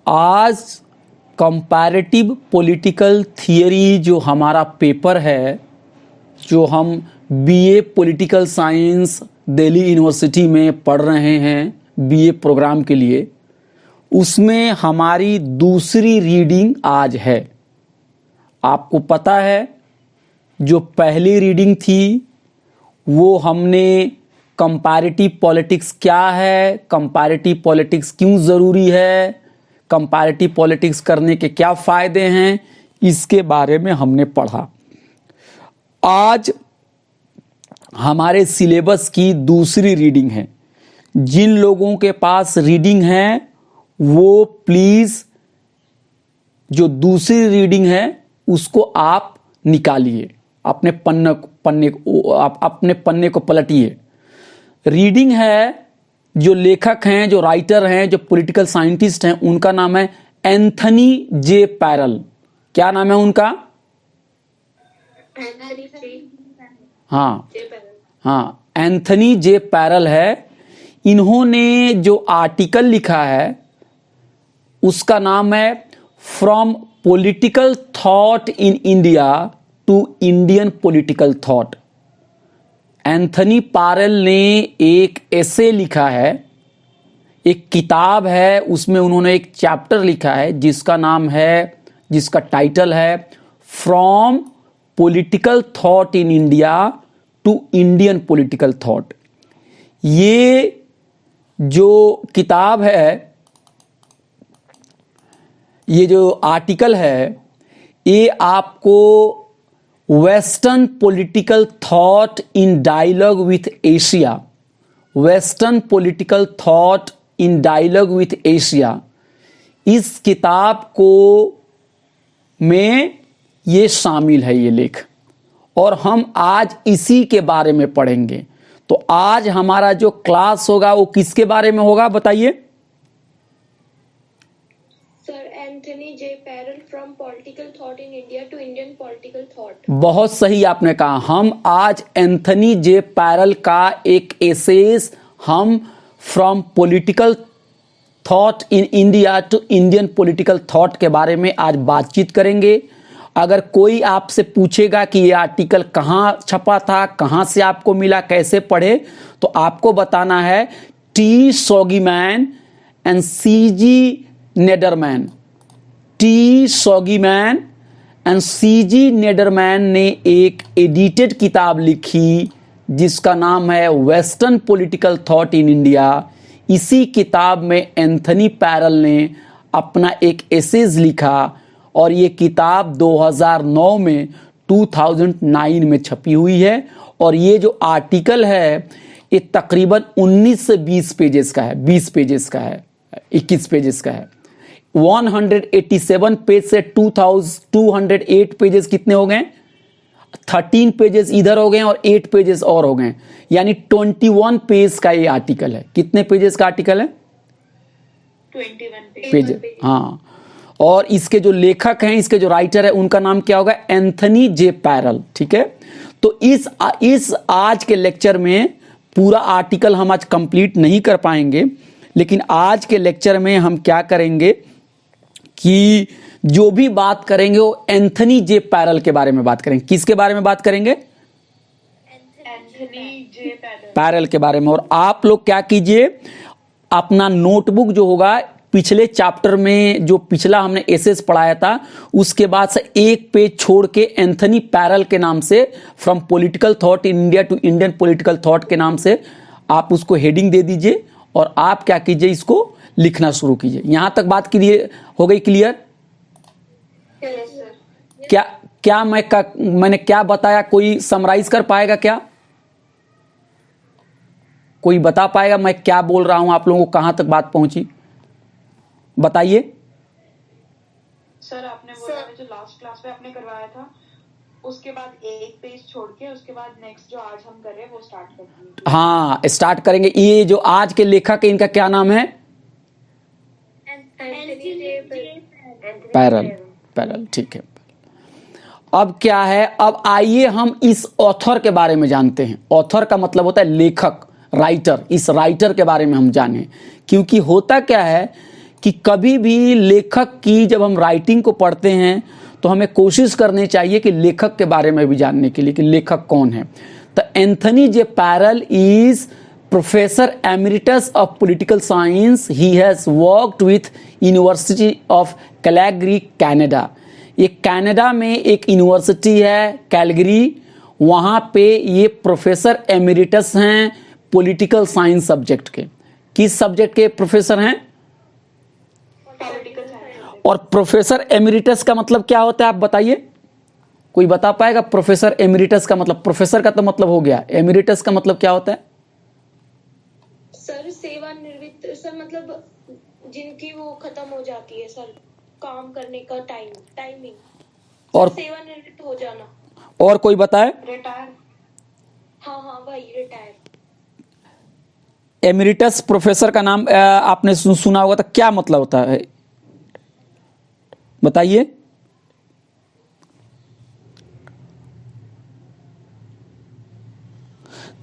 आज comparative political theory जो हमारा पेपर है, जो हम BA political science Delhi university में पढ़ रहे हैं बीए प्रोग्राम के लिए, उसमें हमारी दूसरी रीडिंग आज है। आपको पता है जो पहली रीडिंग थी वो हमने कंपैरेटिव पॉलिटिक्स क्या है, कंपैरेटिव पॉलिटिक्स क्यों ज़रूरी है, कंपैरेटिव पॉलिटिक्स करने के क्या फ़ायदे हैं, इसके बारे में हमने पढ़ा। आज हमारे सिलेबस की दूसरी रीडिंग है। जिन लोगों के पास रीडिंग है वो प्लीज़ जो दूसरी रीडिंग है उसको आप निकालिए, अपने पन्ने को पलटिए। रीडिंग है, जो लेखक हैं, जो राइटर हैं, जो पॉलिटिकल साइंटिस्ट हैं, उनका नाम है एंथनी जे पैरल। क्या नाम है उनका? हाँ, एंथनी जे पैरल है। इन्होंने जो आर्टिकल लिखा है उसका नाम है from political thought in India to Indian political thought. Anthony Parel ने एक एसे लिखा है, एक किताब है, उसमें उन्होंने एक चैप्टर लिखा है जिसका टाइटल है from political thought in India to Indian political thought. ये जो किताब है, ये जो आर्टिकल है, ये आपको western political thought in dialogue with Asia, western political thought in dialogue with Asia, इस किताब को में ये शामिल है ये लेख, और हम आज इसी के बारे में पढ़ेंगे। तो आज हमारा जो क्लास होगा वो किसके बारे में होगा बताइए? Sir, Anthony J Parel from political thought in India to Indian political thought. बहुत सही आपने कहा। हम आज एंथनी जे पैरल का एक एसेस हम from political thought in India to Indian political thought के बारे में आज बातचीत करेंगे। अगर कोई आपसे पूछेगा कि ये आर्टिकल कहाँ छपा था, कहाँ से आपको मिला, कैसे पढ़े, तो आपको बताना है T Shogimen and C J Nederman. T Shogimen and C J Nederman ने एक एडिटेड किताब लिखी जिसका नाम है western political thought in India. इसी किताब में एंथनी पैरल ने अपना एक एसेज लिखा और ये किताब 2009 में 2009 में छपी हुई है। और ये जो आर्टिकल है ये तकरीबन 19 से 20 पेजेस का है, 20 पेजेस का है, 21 पेजेस का है। 187 पेज से 208 पेजेस कितने हो गए? 13 पेजेस इधर हो गए और 8 पेजेस और हो गए, यानी 21 पेज का ये आर्टिकल है। कितने पेजेस का आर्टिकल है? 21 पेज। हाँ, और इसके जो लेखक हैं, इसके जो राइटर है, उनका नाम क्या होगा? Anthony J parallel. ठीक है, तो इस आज के लेक्चर में पूरा आर्टिकल हम आज कंप्लीट नहीं कर पाएंगे, लेकिन आज के लेक्चर में हम क्या करेंगे कि जो भी बात करेंगे वो एंथनी जे पैरल के बारे में बात करेंगे। किसके बारे में बात करेंगे? एंथनी जे पैरल के बारे में। और आप लोग क्या कीजिए, अपना नोटबुक जो होगा, पिछले चैप्टर में जो पिछला हमने एसेस पढ़ाया था उसके बाद से एक पेज छोड़ के एंथनी पैरल के नाम से from political thought in India to Indian political thought के नाम से आप उसको हेडिंग दे दीजिए और आप क्या कीजिए, इसको लिखना शुरू कीजिए। यहां तक बात के लिए हो गई क्लियर? क्या मैंने क्या बताया, कोई समराइज कर पाएगा क्या? कोई बता पाएगा मैं क्या बोल रहा हूं, आप लोगों को कहां तक बात पहुंची? बताइए सर। आपने बोला जो लास्ट क्लास में आपने करवाया था उसके बाद एक पेज छोड़ के उसके बाद नेक्स्ट जो आज हम कर रहे हैं वो स्टार्ट करेंगे। हाँ, स्टार्ट करेंगे। ये जो आज के लेखक है इनका क्या नाम है? पैरल। ठीक है। अब क्या है, अब आइए हम इस ऑथर के बारे में जानते हैं। ऑथर का मतलब होता है लेखक, राइटर। इस राइटर के बारे में हम जाने, क्योंकि होता क्या है कि कभी भी लेखक की जब हम राइटिंग को पढ़ते हैं तो हमें कोशिश करनी चाहिए कि लेखक के बारे में भी जानने के लिए कि लेखक कौन है। तो Anthony J parallel is professor emeritus of political science. He has worked with university of Calgary Canada. ये कनाडा में एक यूनिवर्सिटी है कैलगरी, वहाँ पे ये प्रोफेसर एमिरिटस हैं पॉलिटिकल साइंस सब्जेक्ट के। किस सब्जेक्ट के प्रोफेसर हैं? Political science. और प्रोफेसर एमिरिटस का मतलब क्या होता है आप बताइए, कोई बता पाएगा? प्रोफेसर एमिरिटस का मतलब, प्रोफेसर का तो मतलब हो गया, एमिरिटस का मतलब क्या होता है? सर सेवानिवृत्त सर, मतलब जिनकी वो खत्म हो जाती है सर, काम करने का टाइमिंग और सेवानिवृत्त हो जाना। और कोई बताए? रिटायर। हाँ हाँ वही रिटायर। एमिरिटस प्रोफेसर का नाम आपने सुना होगा, तो क्या मतलब होता है बताइए?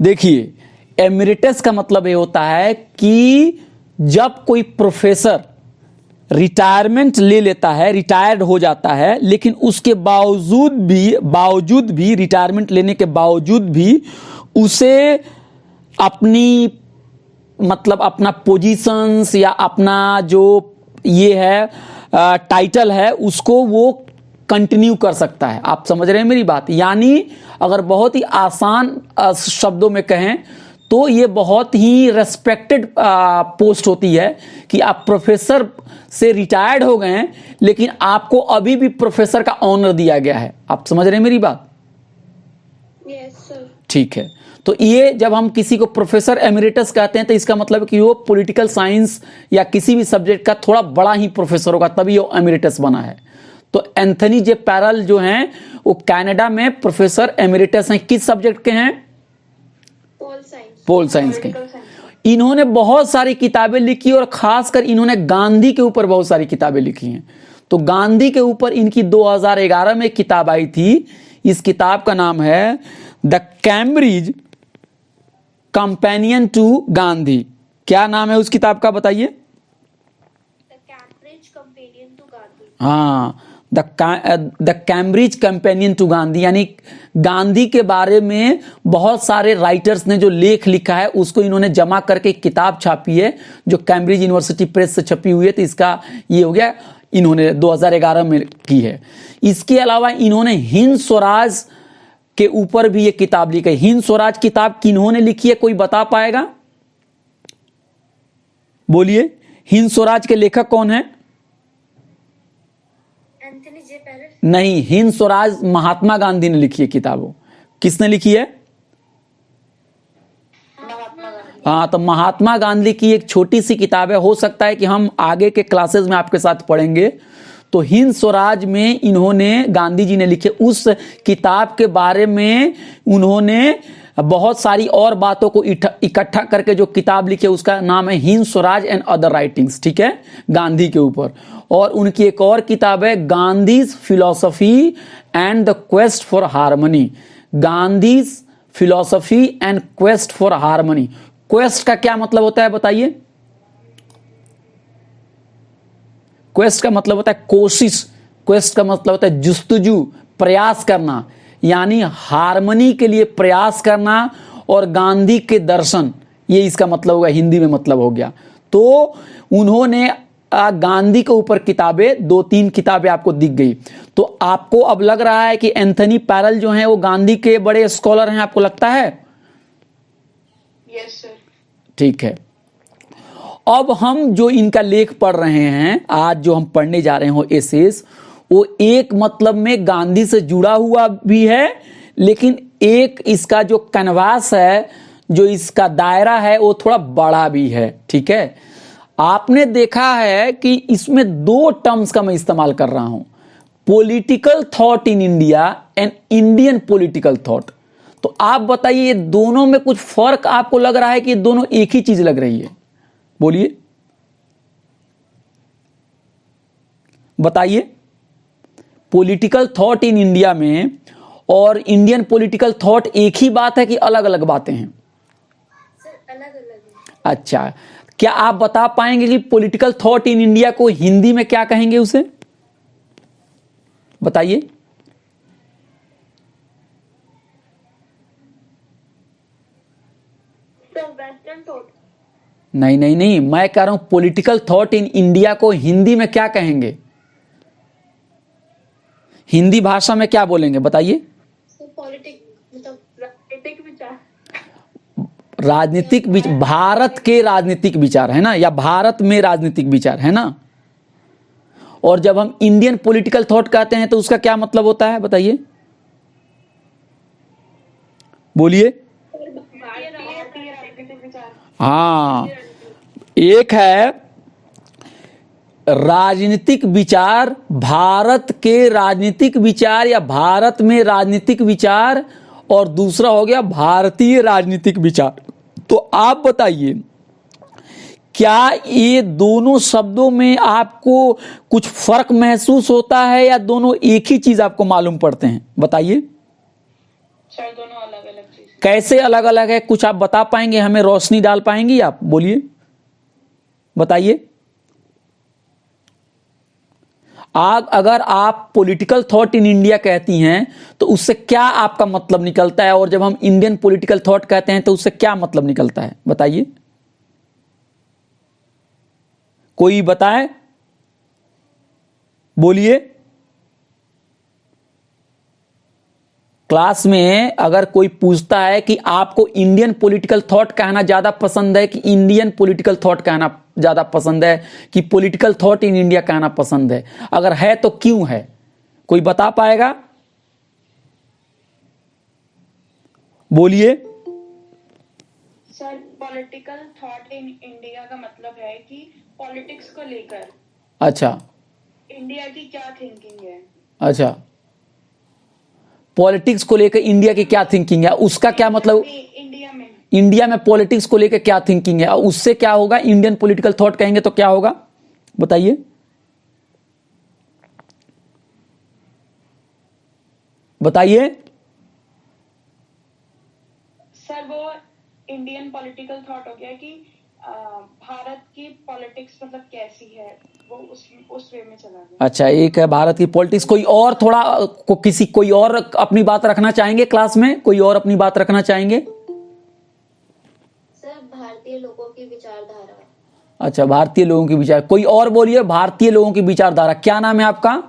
देखिए, एमिरिटस का मतलब ये होता है कि जब कोई प्रोफेसर रिटायरमेंट ले लेता है, रिटायर्ड हो जाता है, लेकिन उसके बावजूद भी रिटायरमेंट लेने के बावजूद भी उसे अपनी मतलब अपना पोजीशंस या अपना जो ये है टाइटल है उसको वो कंटिन्यू कर सकता है। आप समझ रहे हैं मेरी बात? यानी अगर बहुत ही आसान शब्दों में कहें तो ये बहुत ही रेस्पेक्टेड पोस्ट होती है कि आप प्रोफेसर से रिटायर्ड हो गए हैं लेकिन आपको अभी भी प्रोफेसर का ऑनर दिया गया है। आप समझ रहे हैं मेरी बात? Yes sir. ठीक है, तो ये जब हम किसी को प्रोफेसर एमिरिटस कहते हैं तो इसका मतलब कि वो पॉलिटिकल साइंस या किसी भी सब्जेक्ट का थोड़ा बड़ा ही प्रोफेसर होगा, तभी वो एमिरिटस बना है। तो एंथनी जे पैरल जो हैं वो कनाडा में प्रोफेसर एमिरिटस हैं। किस सब्जेक्ट के हैं? Pol science. पोल साइंस के। Political science. इन्होंने बहुत सारी किताबें लिखी और खासकर इन्होंने गांधी के ऊपर बहुत सारी किताबें लिखी हैं। तो गांधी के ऊपर इनकी 2011 में एक किताब आई थी। इस किताब का नाम है the Cambridge companion to Gandhi. क्या नाम है उस किताब का बताइए? The Cambridge companion to Gandhi. हाँ, the Cambridge companion to Gandhi, यानी गांधी के बारे में बहुत सारे राइटर्स ने जो लेख लिखा है उसको इन्होंने जमा करके एक किताब छापी है जो कैम्ब्रिज यूनिवर्सिटी प्रेस से छपी हुई है। तो इसका ये हो गया, इन्होंने 2011 में की है। इसके अलावा इन्होंने हिंद स्वराज के ऊपर भी ये किताब लिखी है। हिंद स्वराज किताब किन्होंने लिखी है, कोई बता पाएगा? बोलिए, हिंद स्वराज के लेखक कौन है? Anthony J parallel. नहीं, हिंद स्वराज महात्मा गांधी ने लिखी है किताब। किसने लिखी है? महात्मा गांधी। हाँ, तो महात्मा गांधी की एक छोटी सी किताब है, हो सकता है कि हम आगे के क्लासेस में आपके साथ पढ़ेंगे। तो हिंद स्वराज में इन्होंने, गांधी जी ने लिखे उस किताब के बारे में उन्होंने बहुत सारी और बातों को इकट्ठा करके जो किताब लिखी है उसका नाम है Hind Swaraj and other writings. ठीक है, गांधी के ऊपर। और उनकी एक और किताब है Gandhi's philosophy and the quest for harmony. Gandhi's philosophy and quest for harmony. Quest का क्या मतलब होता है बताइए? क्वेस्ट का मतलब होता है कोशिश, क्वेस्ट का मतलब होता है जुस्तजू, प्रयास करना, यानी हार्मनी के लिए प्रयास करना। और गांधी के दर्शन, ये इसका मतलब होगा, हिंदी में मतलब हो गया। तो उन्होंने गांधी के ऊपर किताबें, 2-3 किताबें आपको दिख गई। तो आपको अब लग रहा है कि एंथनी पैरल जो हैं वो गांधी के बड़े स्कॉलर हैं, आपको लगता है? Yes sir. ठीक है, अब हम जो इनका लेख पढ़ रहे हैं, आज जो हम पढ़ने जा रहे हो एसेस, वो एक मतलब में गांधी से जुड़ा हुआ भी है, लेकिन एक इसका जो कैनवास है, जो इसका दायरा है, वो थोड़ा बड़ा भी है। ठीक है, आपने देखा है कि इसमें 2 टर्म्स का मैं इस्तेमाल कर रहा हूं, political thought in India and Indian political thought. तो आप बताइए, ये दोनों में कुछ फर्क आपको लग रहा है कि ये दोनों एक ही चीज लग रही है? बोलिए, बताइए। पॉलिटिकल थॉट इन इंडिया में और इंडियन पॉलिटिकल थॉट एक ही बात है कि अलग अलग बातें हैं? सर अलग अलग है। अच्छा, क्या आप बता पाएंगे कि पॉलिटिकल थॉट इन इंडिया को हिंदी में क्या कहेंगे उसे? बताइए। Sir western thought. नहीं नहीं नहीं, मैं कह रहा हूं पॉलिटिकल थॉट इन इंडिया को हिंदी में क्या कहेंगे? हिंदी भाषा में क्या बोलेंगे बताइए? सर पॉलिटिक मतलब राजनीतिक विचार। भारत के राजनीतिक विचार है ना, या भारत में राजनीतिक विचार है ना। और जब हम इंडियन पॉलिटिकल थॉट कहते हैं तो उसका क्या मतलब होता है बताइए? बोलिए। भारतीय राजनीतिक विचार। हाँ, एक है राजनीतिक विचार, भारत के राजनीतिक विचार या भारत में राजनीतिक विचार, और दूसरा हो गया भारतीय राजनीतिक विचार। तो आप बताइए, क्या ये दोनों शब्दों में आपको कुछ फर्क महसूस होता है या दोनों एक ही चीज आपको मालूम पड़ते हैं? बताइए। सर दोनों अलग अलग चीज। कैसे अलग अलग है, कुछ आप बता पाएंगे, हमें रोशनी डाल पाएंगी आप? बोलिए, बताइए। अगर आप पॉलिटिकल थॉट इन इंडिया कहती हैं तो उससे क्या आपका मतलब निकलता है, और जब हम इंडियन पॉलिटिकल थॉट कहते हैं तो उससे क्या मतलब निकलता है? बताइए, कोई बताए, बोलिए। क्लास में अगर कोई पूछता है कि आपको इंडियन पॉलिटिकल थॉट कहना ज्यादा पसंद है कि इंडियन पॉलिटिकल थॉट कहना ज्यादा पसंद है कि पॉलिटिकल थॉट इन इंडिया कहना पसंद है, अगर है तो क्यों है? कोई बता पाएगा? Sir political thought in India का मतलब है कि पॉलिटिक्स को लेकर अच्छा, इंडिया की क्या थिंकिंग है। अच्छा, पॉलिटिक्स को लेकर इंडिया की क्या थिंकिंग है, उसका क्या मतलब? इंडिया में पॉलिटिक्स को लेकर क्या थिंकिंग है, और उससे क्या होगा? इंडियन पॉलिटिकल थॉट कहेंगे तो क्या होगा बताइए? बताइए। सर वो इंडियन पॉलिटिकल थॉट हो गया कि भारत की पॉलिटिक्स मतलब कैसी है, वो उस वे में चला गया। अच्छा, एक है भारत की पॉलिटिक्स। कोई और थोड़ा कोई और अपनी बात रखना चाहेंगे क्लास में? कोई और अपनी बात रखना चाहेंगे? सर भारतीय लोगों की विचारधारा। अच्छा, भारतीय लोगों की विचार। कोई और बोलिए, भारतीय लोगों की विचारधारा। क्या नाम है आपका?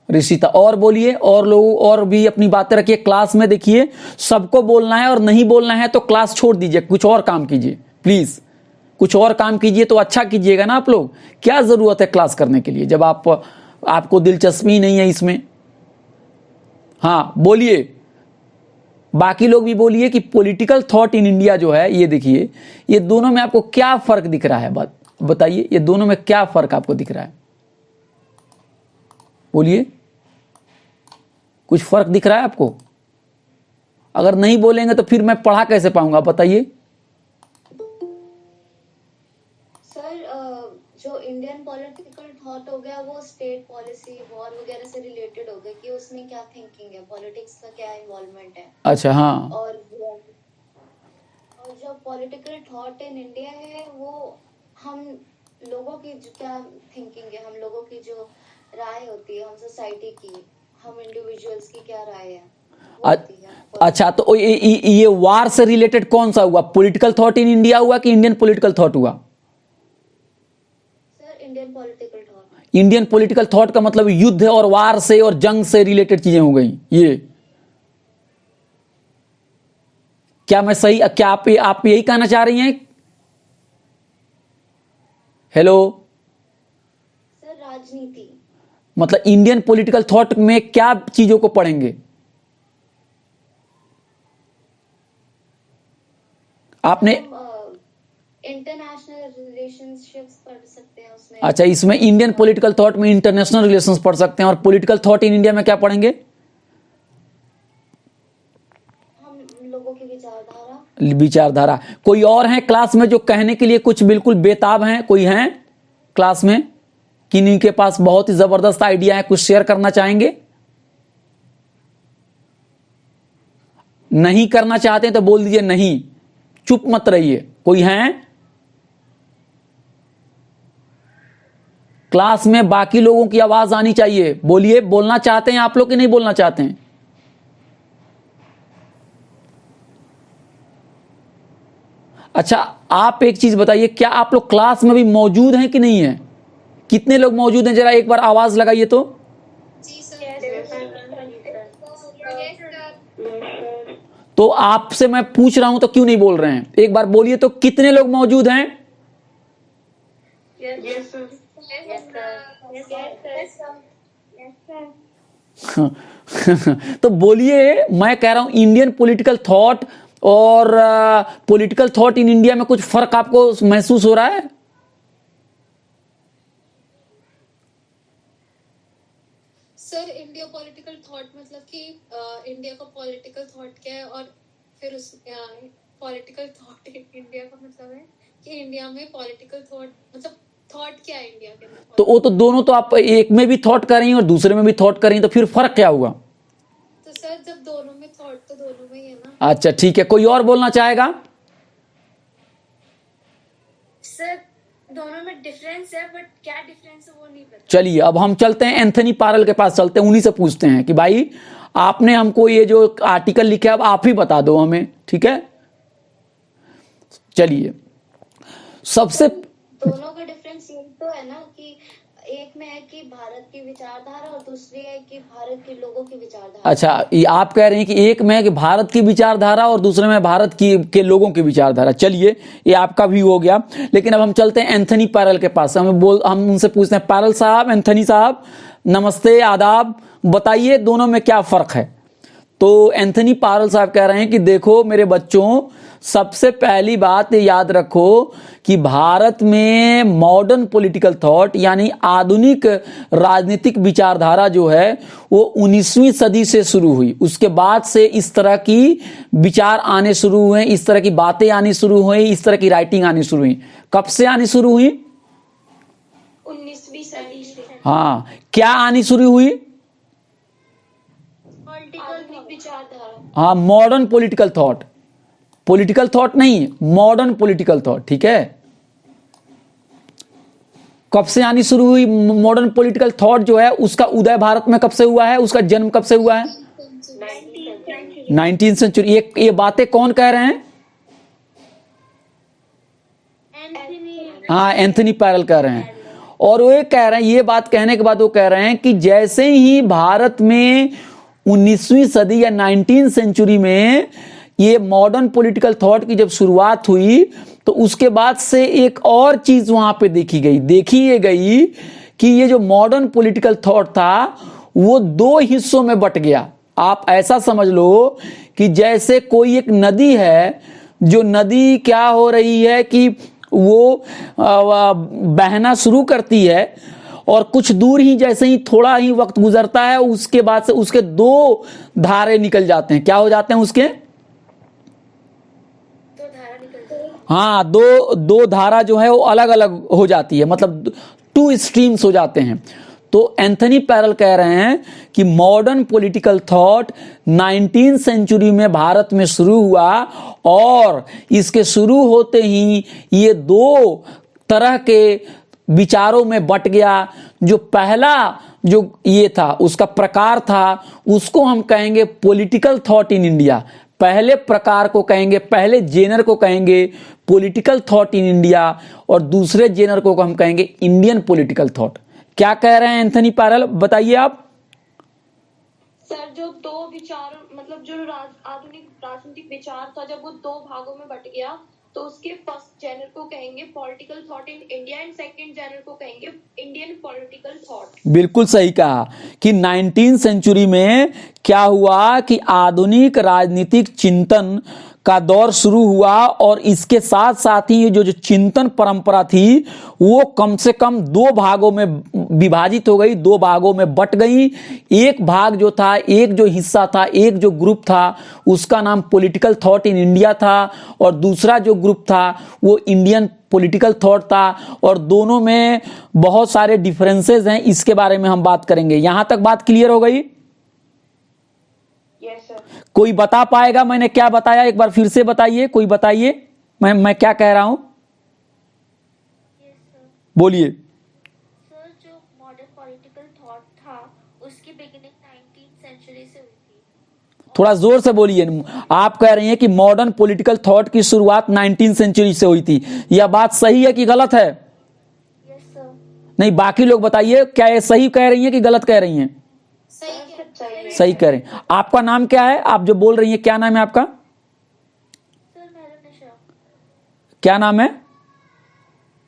ऋषिता। और बोलिए, और लोग और भी अपनी बातें रखिए। क्लास में देखिए, सबको बोलना है, और नहीं बोलना है तो क्लास छोड़ दीजिए, कुछ और काम कीजिए प्लीज। कुछ और काम कीजिए तो अच्छा कीजिएगा ना आप लोग। क्या जरूरत है क्लास करने के लिए जब आपको दिलचस्पी नहीं है इसमें? हाँ बोलिए, बाकी लोग भी बोलिए कि पॉलिटिकल थॉट इन इंडिया जो है, ये देखिए, ये दोनों में आपको क्या फर्क दिख रहा है? बताइए, ये दोनों में क्या फर्क आपको दिख रहा है? बोलिए, कुछ फर्क दिख रहा है आपको? अगर नहीं बोलेंगे तो फिर मैं पढ़ा कैसे पाऊंगा? बताइए। सर जो इंडियन पॉलिटिकल थॉट हो गया वो स्टेट पॉलिसी, वॉर वगैरह से रिलेटेड हो गया कि उसमें क्या थिंकिंग है, पॉलिटिक्स का क्या इन्वॉल्वमेंट है। अच्छा, हाँ। और जो पॉलिटिकल थॉट इन इंडिया है वो हम लोगों की जो क्या थिंकिंग है, हम लोगों की जो राय होती है, हम सोसाइटी की, हम इंडिविजुअल्स की क्या राय है वो होती है। अच्छा, तो ये वार से रिलेटेड कौन सा हुआ? पॉलिटिकल थॉट इन इंडिया हुआ कि इंडियन पॉलिटिकल थॉट हुआ? Sir Indian political thought. Indian political thought का मतलब युद्ध और वार से और जंग से रिलेटेड चीजें हो गई। ये क्या मैं सही, क्या आप यही कहना चाह रही हैं? हेलो सर राजनीति मतलब इंडियन पॉलिटिकल थॉट में क्या चीजों को पढ़ेंगे आपने? इंटरनेशनल रिलेशनशिप्स पढ़ सकते हैं उसमें। अच्छा, इसमें इंडियन पॉलिटिकल थॉट में इंटरनेशनल रिलेशंस पढ़ सकते हैं, और पॉलिटिकल थॉट इन इंडिया में क्या पढ़ेंगे? हम लोगों की विचारधारा। विचारधारा। कोई और है क्लास में जो कहने के लिए कुछ बिल्कुल बेताब हैं? कोई है क्लास में किन्हीं के पास बहुत ही जबरदस्त आइडिया है, कुछ शेयर करना चाहेंगे? नहीं करना चाहते हैं तो बोल दीजिए नहीं, चुप मत रहिए, कोई हैं? क्लास में बाकी लोगों की आवाज आनी चाहिए। बोलिए, बोलना चाहते हैं आप लोग कि नहीं बोलना चाहते हैं? अच्छा, आप एक चीज बताइए, क्या आप लोग क्लास में भी मौजूद हैं कि नहीं है? कितने लोग मौजूद हैं? जरा एक बार आवाज लगाइए तो। तो आपसे मैं पूछ रहा हूं तो क्यों नहीं बोल रहे हैं? एक बार बोलिए तो, कितने लोग मौजूद हैं? तो बोलिए, मैं कह रहा हूं इंडियन पॉलिटिकल थॉट और पॉलिटिकल थॉट इन इंडिया में कुछ फर्क आपको महसूस हो रहा है? सर, इंडिया पॉलिटिकल थॉट मतलब कि इंडिया का पॉलिटिकल थॉट क्या है, और फिर उस पॉलिटिकल थॉट इंडिया का मतलब है कि इंडिया में पॉलिटिकल थॉट मतलब थॉट क्या है इंडिया के अंदर। तो वो तो दोनों, तो आप एक में भी थॉट कर रही हैं और दूसरे में भी थॉट कर रही हैं, तो फिर फर्क क्या हुआ? तो सर, जब दोनों में थॉट तो दोनों में ही है ना। अच्छा ठीक है, कोई और बोलना चाहेगा? सर, दोनों में डिफरेंस है, बट क्या डिफरेंस है वो नहीं पता। चलिए अब हम चलते हैं एंथनी पारल के पास, चलते हैं, उन्हीं से पूछते हैं कि भाई आपने हमको ये जो आर्टिकल लिखा है अब आप ही बता दो हमें, ठीक है? चलिए, सबसे दोनों का डिफरेंस ये तो है ना कि एक में है कि भारत की विचारधारा और दूसरी है कि भारत के लोगों की विचारधारा। अच्छा, ये आप कह रहे हैं कि एक में है कि भारत की विचारधारा और दूसरे में भारत के लोगों की विचारधारा। चलिए, ये आपका भी हो गया, लेकिन अब हम चलते हैं एंथनी पैरल के पास। हम उनसे पूछते हैं, पैरल साहब, एंथनी साहब, नमस्ते, आदाब, बताइए दोनों में क्या फर्क है? तो एंथनी पैरल साहब कह रहे हैं कि देखो मेरे बच्चों, सबसे पहली बात ये याद रखो कि भारत में मॉडर्न पॉलिटिकल थॉट यानी आधुनिक राजनीतिक विचारधारा जो है वो 19वीं सदी से शुरू हुई। उसके बाद से इस तरह की विचार आने शुरू हुए, इस तरह की बातें आनी शुरू हुई, इस तरह की राइटिंग आनी शुरू हुई। कब से आनी शुरू हुई? 19वीं सदी से। हाँ, क्या आनी शुरू हुई? पॉलिटिकल विचारधारा। हाँ, modern political thought, political thought नहीं, मॉडर्न पॉलिटिकल थॉट, ठीक है? कब से आनी शुरू हुई मॉडर्न पॉलिटिकल थॉट जो है, उसका उदय भारत में कब से हुआ है, उसका जन्म कब से हुआ है? 19वीं सेंचुरी। ये बातें कौन कह रहे हैं? हाँ, एंथनी पैरल कह रहे हैं। और वो कह रहे हैं, ये बात कहने के बाद वो कह रहे हैं कि जैसे ही भारत में 19वीं सदी या 19th सेंचुरी में ये मॉडर्न पॉलिटिकल थॉट की जब शुरुआत हुई, तो उसके बाद से एक और चीज वहां पे देखी ये गई कि ये जो मॉडर्न पॉलिटिकल थॉट था वो दो हिस्सों में बट गया। आप ऐसा समझ लो कि जैसे कोई एक नदी है, जो नदी क्या हो रही है कि वो बहना शुरू करती है, और कुछ दूर ही जैसे ही थोड़ा ही वक्त गुजरता है, उसके बाद से उसके दो धारे निकल जाते हैं। क्या हो जाते हैं उसके? हाँ, दो धारा जो है वो अलग अलग हो जाती है, मतलब 2 स्ट्रीम्स हो जाते हैं। तो एंथनी पैरल कह रहे हैं कि modern political thought 19th century में भारत में शुरू हुआ, और इसके शुरू होते ही ये दो तरह के विचारों में बट गया। जो पहला जो ये था, उसका प्रकार था, उसको हम कहेंगे पॉलिटिकल थॉट इन इंडिया। पहले प्रकार को कहेंगे, पहले जेनर को कहेंगे पॉलिटिकल थॉट इन इंडिया, और दूसरे जेनर को हम कहेंगे इंडियन पॉलिटिकल थॉट। क्या कह रहे हैं एंथनी पैरल, बताइए आप। सर, जो दो विचार मतलब जो आधुनिक राजनीतिक विचार था, जब वो दो भागों में बट गया, तो उसके फर्स्ट जेनर को कहेंगे political thought in India and second genre को कहेंगे इंडियन पॉलिटिकल थॉट। बिल्कुल सही कहा कि 19th सेंचुरी में क्या हुआ कि आधुनिक राजनीतिक चिंतन का दौर शुरू हुआ, और इसके साथ साथ ही जो चिंतन परंपरा थी वो कम से कम 2 भागों में विभाजित हो गई, 2 भागों में बट गई। एक भाग जो था, एक जो हिस्सा था, एक जो ग्रुप था, उसका नाम पॉलिटिकल थॉट इन इंडिया था, और दूसरा जो ग्रुप था वो इंडियन पॉलिटिकल थॉट था। और दोनों में बहुत सारे डिफरेंसेस हैं, इसके बारे में हम बात करेंगे। यहां तक बात क्लियर हो गई? Yes sir. कोई बता पाएगा मैंने क्या बताया? एक बार फिर से बताइए, कोई बताइए। मैं क्या कह रहा हूं? बोलिए। सर जो मॉडर्न पॉलिटिकल थॉट था उसकी बिगिनिंग 19th सेंचुरी से हुई थी। थोड़ा जोर से बोलिए। आप कह रही हैं कि मॉडर्न पॉलिटिकल थॉट की शुरुआत 19th सेंचुरी से हुई थी। यह बात सही है कि गलत है? Yes sir. नहीं, बाकी लोग बताइए, क्या ये सही कह रही हैं कि गलत कह रही हैं? सही कह रही हैं। आपका नाम क्या है? आप जो बोल रही हैं, क्या नाम है आपका? सर मेहरुनिशा। क्या नाम है?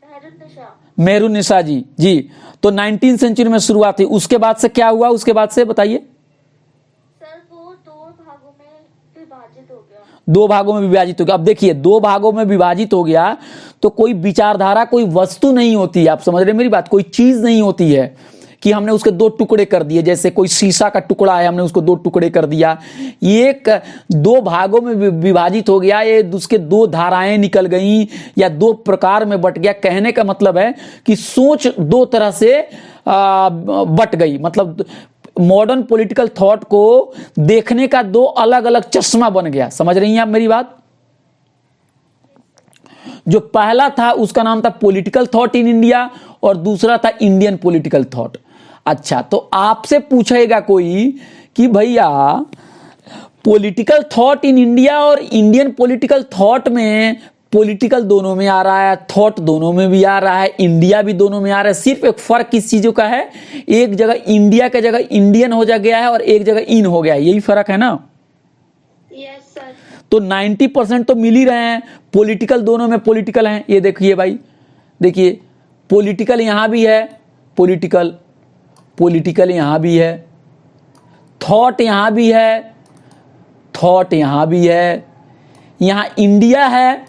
मेहरुनिशा। मेहरुनिशा जी। जी, तो 19th सेंचुरी में शुरुआत हुई, उसके बाद से क्या हुआ? उसके बाद से बताइए। सर वो दो भागों में विभाजित हो गया। दो भागों में विभाजित हो गया। अब देखिए, दो भागों में विभाजित हो गया तो कोई विचारधारा, कोई वस्तु नहीं होती है। आप समझ रहे मेरी बात? कोई चीज नहीं होती है कि हमने उसके दो टुकड़े कर दिए। जैसे कोई शीशा का टुकड़ा है, हमने उसको दो टुकड़े कर दिया। एक दो भागों में विभाजित हो गया, ये उसके दो धाराएं निकल गई या दो प्रकार में बट गया। कहने का मतलब है कि सोच दो तरह से बट गई। मतलब मॉडर्न पॉलिटिकल थॉट को देखने का दो अलग अलग चश्मा बन गया। समझ रही हैं आप मेरी बात? जो पहला था उसका नाम था पॉलिटिकल थॉट इन इंडिया और दूसरा था इंडियन पॉलिटिकल थॉट। अच्छा, तो आपसे पूछेगा कोई कि भैया पॉलिटिकल थॉट इन इंडिया और इंडियन पॉलिटिकल थॉट में, पॉलिटिकल दोनों में आ रहा है, थॉट दोनों में भी आ रहा है, इंडिया भी दोनों में आ रहा है, सिर्फ एक फर्क किस चीजों का है? एक जगह इंडिया की जगह इंडियन हो जा गया है और एक जगह इन हो गया है। यही फर्क है ना? Yes sir. तो 90% तो मिल ही रहे हैं। पॉलिटिकल दोनों में पॉलिटिकल हैं। ये देखिए भाई, देखिए पॉलिटिकल यहां भी है, पॉलिटिकल यहां भी है, थॉट यहां भी है, थॉट यहां भी है, यहां इंडिया है,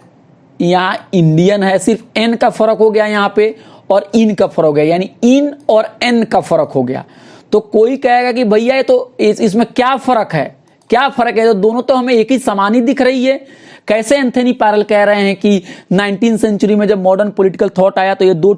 यहां इंडियन है। सिर्फ एन का फर्क हो गया यहां पे और इन का फर्क हो गया, यानी इन और एन का फर्क हो गया। तो कोई कहेगा कि भैया ये तो इसमें क्या फर्क है? क्या फर्क है? तो दोनों तो हमें एक ही समान ही दिख रही है। कैसे एंथनी पैरल कह रहे हैं कि 19th सेंचुरी में जब मॉडर्न पॉलिटिकल थॉट आया तो ये दो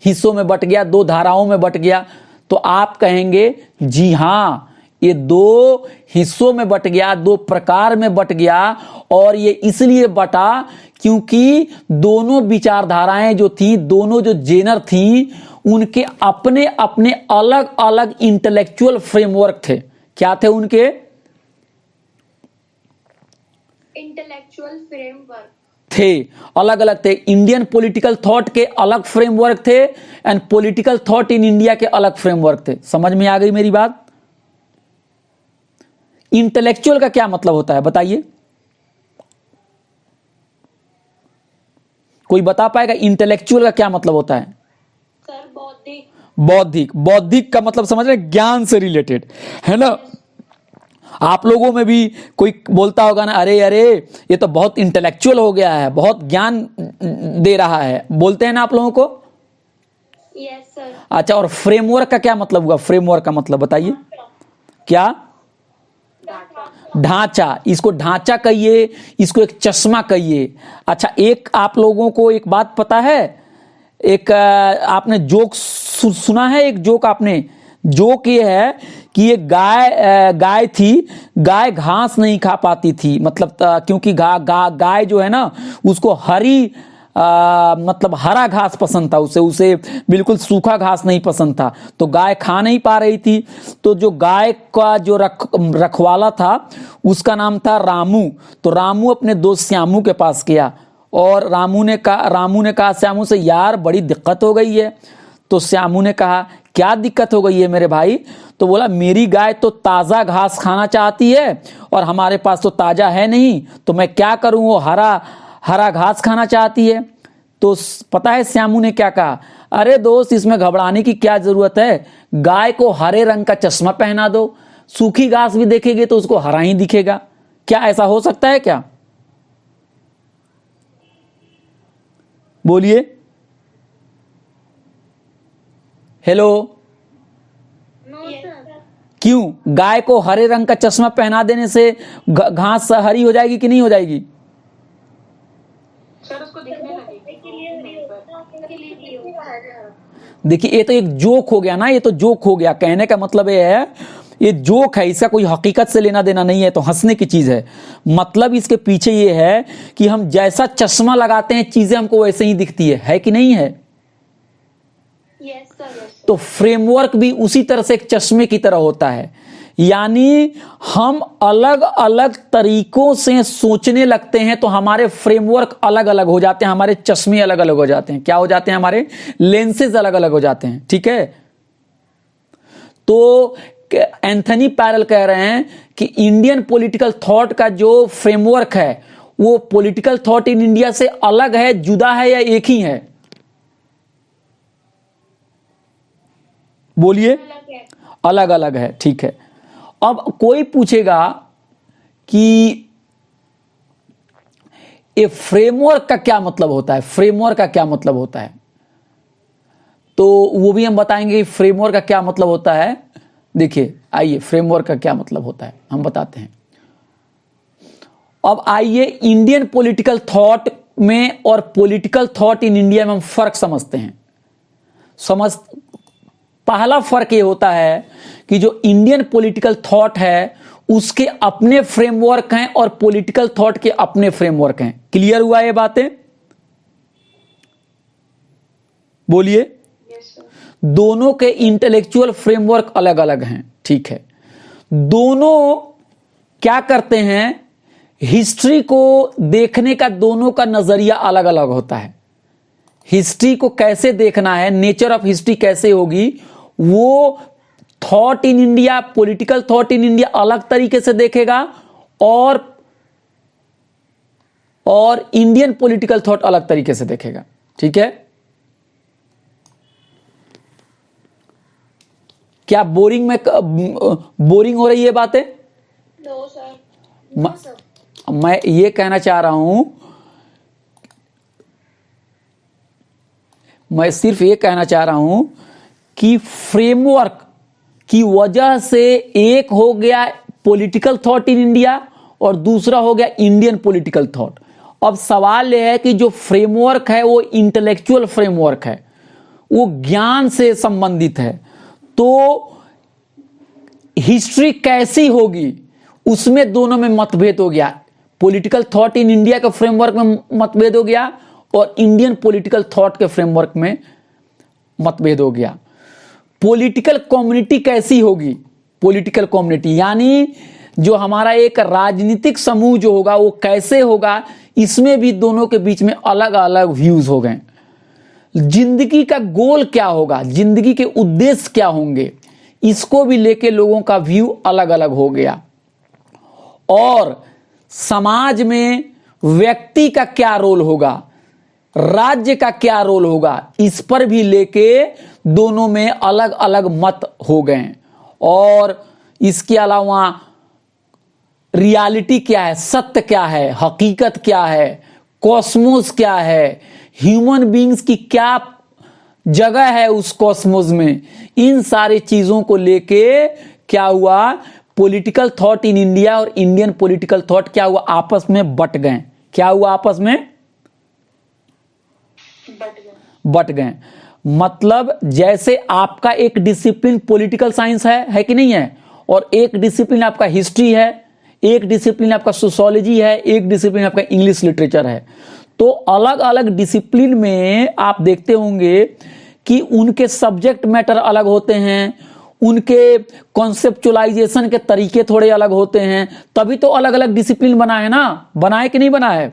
हिस्सों में बट गया, दो धाराओं में बट गया। तो आप कहेंगे जी हां, ये दो हिस्सों में बट गया, दो प्रकार में बट गया। और ये इसलिए बटा क्योंकि दोनों विचारधाराएं जो थी, दोनों जो जेनर थी, उनके अपने अपने अलग अलग इंटेलेक्चुअल फ्रेमवर्क थे। क्या थे उनके? इंटेलेक्चुअल फ्रेमवर्क थे, अलग अलग थे। इंडियन पॉलिटिकल थॉट के अलग फ्रेमवर्क थे and political thought in India के अलग फ्रेमवर्क थे। समझ में आ गई मेरी बात? इंटेलेक्चुअल का क्या मतलब होता है बताइए? कोई बता पाएगा इंटेलेक्चुअल का क्या मतलब होता है? सर बौद्धिक। बौद्धिक का मतलब समझ रहे? ज्ञान से रिलेटेड है ना? आप लोगों में भी कोई बोलता होगा ना, अरे अरे ये तो बहुत इंटेलेक्चुअल हो गया है, बहुत ज्ञान दे रहा है, बोलते हैं ना आप लोगों को? Yes sir. अच्छा, और फ्रेमवर्क का क्या मतलब हुआ? फ्रेमवर्क का मतलब बताइए क्या? ढांचा। इसको ढांचा कहिए, इसको एक चश्मा कहिए। अच्छा, एक आप लोगों को एक बात पता है, एक आपने जोक सुना है? एक जोक आपने, जोक ये है कि एक गाय थी, गाय घास नहीं खा पाती थी। मतलब क्योंकि गाय जो है ना, उसको हरी मतलब हरा घास पसंद था, उसे बिल्कुल सूखा घास नहीं पसंद था। तो गाय खा नहीं पा रही थी। तो जो गाय का जो रखवाला था उसका नाम था रामू। तो रामू अपने दोस्त श्यामू के पास गया और रामू ने कहा श्यामू से, यार बड़ी दिक्कत हो गई है। तो श्यामू ने कहा, क्या दिक्कत हो गई है मेरे भाई? तो बोला, मेरी गाय तो ताज़ा घास खाना चाहती है और हमारे पास तो ताज़ा है नहीं, तो मैं क्या करूं? वो हरा घास खाना चाहती है। तो पता है श्यामू ने क्या कहा? अरे दोस्त, इसमें घबराने की क्या जरूरत है? गाय को हरे रंग का चश्मा पहना दो, सूखी घास भी देखेगी तो उसको हरा ही दिखेगा। क्या ऐसा हो सकता है क्या? बोलिए। हेलो। क्यों? गाय को हरे रंग का चश्मा पहना देने से घास हरी हो जाएगी कि नहीं हो जाएगी? सर उसको दिखने लगेगी। देखिए, ये तो एक जोक हो गया ना, ये तो जोक हो गया। कहने का मतलब ये है ये जोक है, इसका कोई हकीकत से लेना देना नहीं है, तो हंसने की चीज़ है। मतलब इसके पीछे ये है कि हम जैसा चश्मा लगाते हैं चीज़ें हमको वैसे ही दिखती है कि नहीं है? Yes sir. तो फ्रेमवर्क भी उसी तरह से एक चश्मे की तरह होता है, यानी हम अलग अलग तरीकों से सोचने लगते हैं तो हमारे फ्रेमवर्क अलग अलग हो जाते हैं, हमारे चश्मे अलग अलग हो जाते हैं। क्या हो जाते हैं? हमारे लेंसेज अलग अलग हो जाते हैं। ठीक है, तो एंथनी पैरल कह रहे हैं कि इंडियन पॉलिटिकल थॉट का जो फ्रेमवर्क है वो पॉलिटिकल थॉट इन इंडिया से अलग है, जुदा है, या एक ही है? बोलिए। अलग है। अलग अलग है। ठीक है, अब कोई पूछेगा कि ये फ्रेमवर्क का क्या मतलब होता है, फ्रेमवर्क का क्या मतलब होता है, तो वो भी हम बताएंगे फ्रेमवर्क का क्या मतलब होता है। देखिए, आइए फ्रेमवर्क का क्या मतलब होता है हम बताते हैं। अब आइए इंडियन पॉलिटिकल थॉट में और पॉलिटिकल थॉट इन इंडिया में हम फर्क समझते हैं। पहला फर्क ये होता है कि जो इंडियन पॉलिटिकल थॉट है उसके अपने फ्रेमवर्क हैं और पॉलिटिकल थॉट के अपने फ्रेमवर्क हैं। क्लियर हुआ ये बातें? बोलिए। Yes sir. दोनों के इंटेलेक्चुअल फ्रेमवर्क अलग अलग हैं। ठीक है, दोनों क्या करते हैं, हिस्ट्री को देखने का दोनों का नजरिया अलग अलग होता है। हिस्ट्री को कैसे देखना है, नेचर ऑफ हिस्ट्री कैसे होगी, वो thought in India, political thought in India अलग तरीके से देखेगा और इंडियन पॉलिटिकल थॉट अलग तरीके से देखेगा। ठीक है, क्या बोरिंग हो रही है बातें? No sir. No sir. मैं ये कहना चाह रहा हूं, मैं सिर्फ ये कहना चाह रहा हूं कि फ्रेमवर्क की वजह से एक हो गया पॉलिटिकल थॉट इन इंडिया और दूसरा हो गया इंडियन पॉलिटिकल थॉट। अब सवाल यह है कि जो फ्रेमवर्क है वो इंटेलेक्चुअल फ्रेमवर्क है, वो ज्ञान से संबंधित है, तो हिस्ट्री कैसी होगी उसमें दोनों में मतभेद हो गया। पॉलिटिकल थॉट इन इंडिया के फ्रेमवर्क में मतभेद हो गया और इंडियन पॉलिटिकल थॉट के फ्रेमवर्क में मतभेद हो गया। पॉलिटिकल कम्युनिटी कैसी होगी, पॉलिटिकल कम्युनिटी यानी जो हमारा एक राजनीतिक समूह जो होगा वो कैसे होगा, इसमें भी दोनों के बीच में अलग अलग व्यूज हो गए। जिंदगी का गोल क्या होगा, जिंदगी के उद्देश्य क्या होंगे, इसको भी लेके लोगों का व्यू अलग अलग हो गया। और समाज में व्यक्ति का क्या रोल होगा, राज्य का क्या रोल होगा, इस पर भी लेके दोनों में अलग अलग मत हो गए। और इसके अलावा रियलिटी क्या है, सत्य क्या है, हकीकत क्या है, कॉस्मोस क्या है, ह्यूमन बीइंग्स की क्या जगह है उस कॉस्मोस में, इन सारी चीजों को लेके क्या हुआ, पॉलिटिकल थॉट इन इंडिया और इंडियन पॉलिटिकल थॉट क्या हुआ, आपस में बट गए। क्या हुआ, आपस में बट गए। मतलब जैसे आपका एक डिसिप्लिन पॉलिटिकल साइंस है कि नहीं है, और एक डिसिप्लिन आपका हिस्ट्री है, एक डिसिप्लिन आपका सोशियोलॉजी है, एक डिसिप्लिन आपका इंग्लिश लिटरेचर है। तो अलग अलग डिसिप्लिन में आप देखते होंगे कि उनके सब्जेक्ट मैटर अलग होते हैं, उनके कॉन्सेप्चुअलाइजेशन के तरीके थोड़े अलग होते हैं, तभी तो अलग अलग डिसिप्लिन बना है ना, बनाए कि नहीं बना है?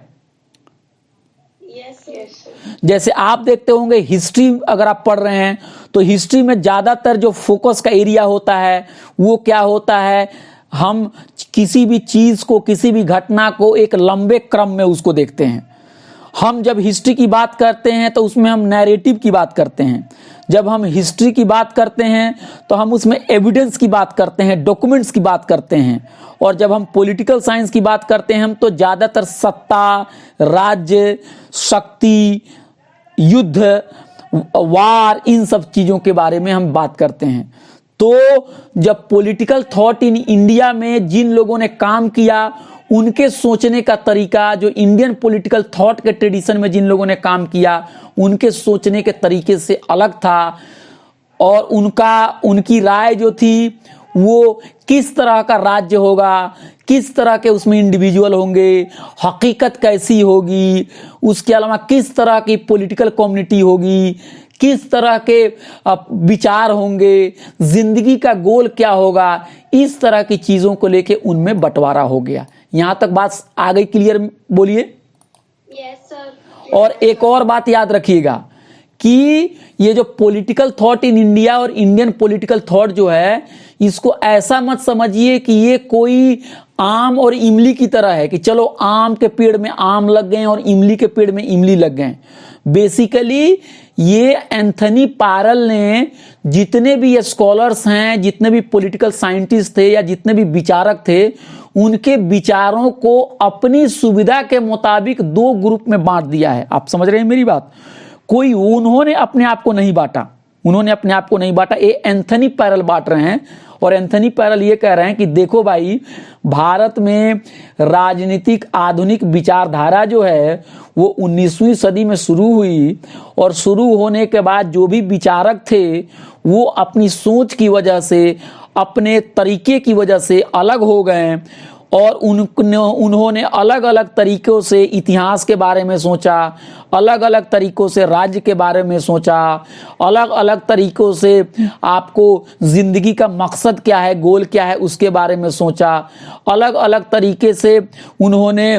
Yes yes. जैसे आप देखते होंगे हिस्ट्री अगर आप पढ़ रहे हैं तो हिस्ट्री में ज्यादातर जो फोकस का एरिया होता है वो क्या होता है, हम किसी भी चीज को, किसी भी घटना को एक लंबे क्रम में उसको देखते हैं। हम जब हिस्ट्री की बात करते हैं तो उसमें हम नैरेटिव की बात करते हैं, जब हम हिस्ट्री की बात करते हैं तो हम उसमें एविडेंस की बात करते हैं, डॉक्यूमेंट्स की बात करते हैं, और जब हम पॉलिटिकल साइंस की बात करते हैं हम तो ज्यादातर सत्ता, राज्य, शक्ति, युद्ध, वार, इन सब चीजों के बारे में हम बात करते हैं। तो जब पॉलिटिकल थॉट इन इंडिया में जिन लोगों ने काम किया, उनके सोचने का तरीका, जो इंडियन पॉलिटिकल थॉट के ट्रेडिशन में जिन लोगों ने काम किया, उनके सोचने के तरीके से अलग था, और उनकी राय जो थी वो किस तरह का राज्य होगा, किस तरह के उसमें इंडिविजुअल होंगे, हकीकत कैसी होगी, उसके अलावा किस तरह की पॉलिटिकल कम्युनिटी होगी, किस तरह के विचार होंगे, जिंदगी का गोल क्या होगा, इस तरह की चीजों को लेके उनमें बंटवारा हो गया। यहां तक बात आ गई क्लियर? बोलिए। Yes sir. और एक और बात याद रखिएगा कि ये जो पॉलिटिकल थॉट इन इंडिया और इंडियन पॉलिटिकल थॉट जो है, इसको ऐसा मत समझिए कि ये कोई आम और इमली की तरह है कि चलो आम के पेड़ में आम लग गए और इमली के पेड़ में इमली लग गए। बेसिकली ये एंथनी पायरल ने जितने भी स्कॉलर्स हैं, जितने भी पॉलिटिकल साइंटिस्ट थे या जितने भी विचारक थे, उनके विचारों को अपनी सुविधा के मुताबिक दो ग्रुप में बांट दिया है। आप समझ रहे हैं मेरी बात? कोई उन्होंने अपने आप को नहीं बांटा, उन्होंने अपने आप को नहीं बांटा, ये एंथनी पैरल बांट रहे हैं। और एंथनी पैरल ये कह रहे हैं कि देखो भाई, भारत में राजनीतिक आधुनिक विचारधारा जो है वो 19वीं सदी में शुरू हुई, और शुरू होने के बाद जो भी विचारक थे वो अपनी सोच की वजह से, अपने तरीके की वजह से अलग हो गए, और उन्होंने अलग अलग तरीकों से इतिहास के बारे में सोचा, अलग अलग तरीकों से राज्य के बारे में सोचा, अलग अलग तरीकों से आपको जिंदगी का मकसद क्या है, गोल क्या है, उसके बारे में सोचा, अलग अलग तरीके से उन्होंने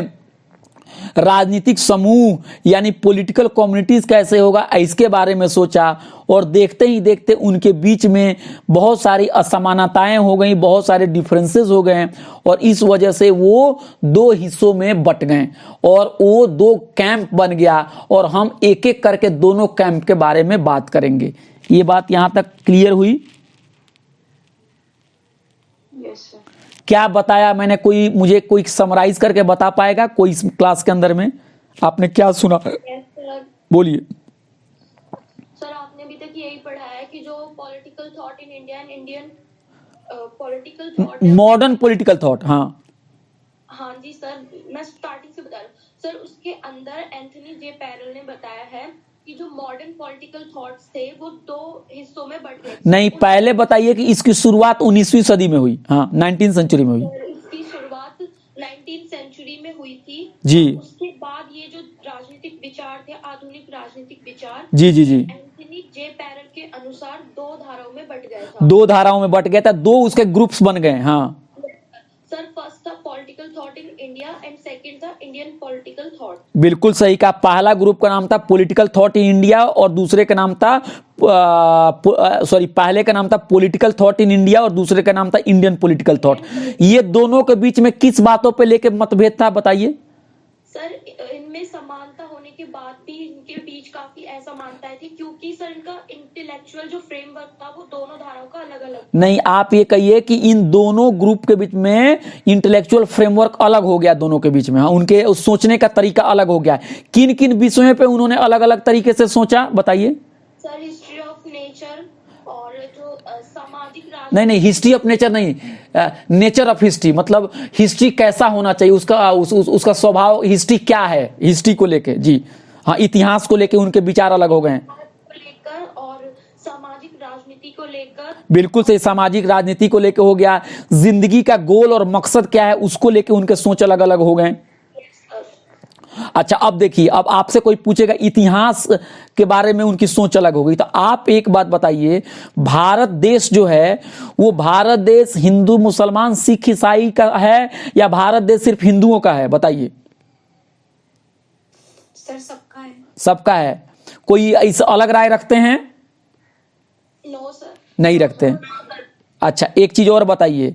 राजनीतिक समूह यानी पॉलिटिकल कम्युनिटीज कैसे होगा इसके बारे में सोचा। और देखते ही देखते उनके बीच में बहुत सारी असमानताएं हो गई, बहुत सारे डिफरेंसेस हो गए, और इस वजह से वो दो हिस्सों में बट गए और वो दो कैंप बन गया। और हम एक एक करके दोनों कैंप के बारे में बात करेंगे। ये बात यहां तक क्लियर हुई? Yes sir. क्या बताया मैंने? मुझे कोई समराइज करके बता पाएगा कोई इस क्लास के अंदर में आपने क्या सुना? Yes sir. बोलिए। सर आपने अभी तक यही पढ़ा है कि जो political thought in India and Indian political thought, modern political thought. हाँ हाँ जी सर, मैं स्टार्टिंग से बता रहा हूँ सर। उसके अंदर एंथनी जे पैरल ने बताया है कि जो मॉडर्न पॉलिटिकल थॉट्स थे वो दो हिस्सों में बट गए। नहीं, पहले बताइए कि इसकी शुरुआत 19वीं सदी में हुई। हाँ, 19th सेंचुरी में हुई। इसकी शुरुआत 19th सेंचुरी में हुई थी जी। उसके बाद ये जो राजनीतिक विचार थे, आधुनिक राजनीतिक विचार, जी जी जी, एंथनी जे पैरल के अनुसार दो धाराओं में बट गया था। दो धाराओं में बट गया था, दो उसके ग्रुप्स बन गए। हाँ सर, फर्स्ट था political thought in India and second था इंडियन पॉलिटिकल थॉट। बिल्कुल सही कहा। पहला ग्रुप का नाम था पॉलिटिकल थॉट इन इंडिया और दूसरे का नाम था पहले का नाम था पॉलिटिकल थॉट इन इंडिया और दूसरे का नाम था इंडियन पॉलिटिकल थॉट। ये दोनों के बीच में किस बातों पे लेके मतभेद था बताइए? सर, इनमें समानता होने के बाद भी इनके बीच काफी असमानताएं थी, क्योंकि सर इनका इंटेलेक्चुअल जो फ्रेमवर्क था वो दोनों धाराओं का अलग अलग। नहीं, आप ये कहिए कि इन दोनों ग्रुप के बीच में इंटेलेक्चुअल फ्रेमवर्क अलग हो गया दोनों के बीच में। हाँ, उनके सोचने का तरीका अलग हो गया। किन किन विषयों पे उन्होंने अलग अलग तरीके से सोचा बताइए? सर, हिस्ट्री ऑफ नेचर और जो सामाजिक नहीं, हिस्ट्री ऑफ नेचर नहीं, नेचर ऑफ हिस्ट्री, मतलब हिस्ट्री कैसा होना चाहिए, उसका स्वभाव, हिस्ट्री क्या है, हिस्ट्री को लेके। जी हाँ, इतिहास को लेके उनके विचार अलग हो गए हैं। लेकर और सामाजिक राजनीति को लेकर। बिल्कुल सही, सामाजिक राजनीति को लेके हो गया। जिंदगी का गोल और मकसद क्या है उसको लेके उनके सोच अलग अलग हो गए। अच्छा, अब देखिए, अब आपसे कोई पूछेगा इतिहास के बारे में, उनकी सोच अलग हो गई। तो आप एक बात बताइए, भारत देश जो है वो भारत देश हिंदू मुसलमान सिख ईसाई का है या भारत देश सिर्फ हिंदुओं का है? बताइए। सर सबका है। सबका है। कोई इस अलग राय रखते हैं? No sir. नहीं रखते हैं। अच्छा, एक चीज और बताइए,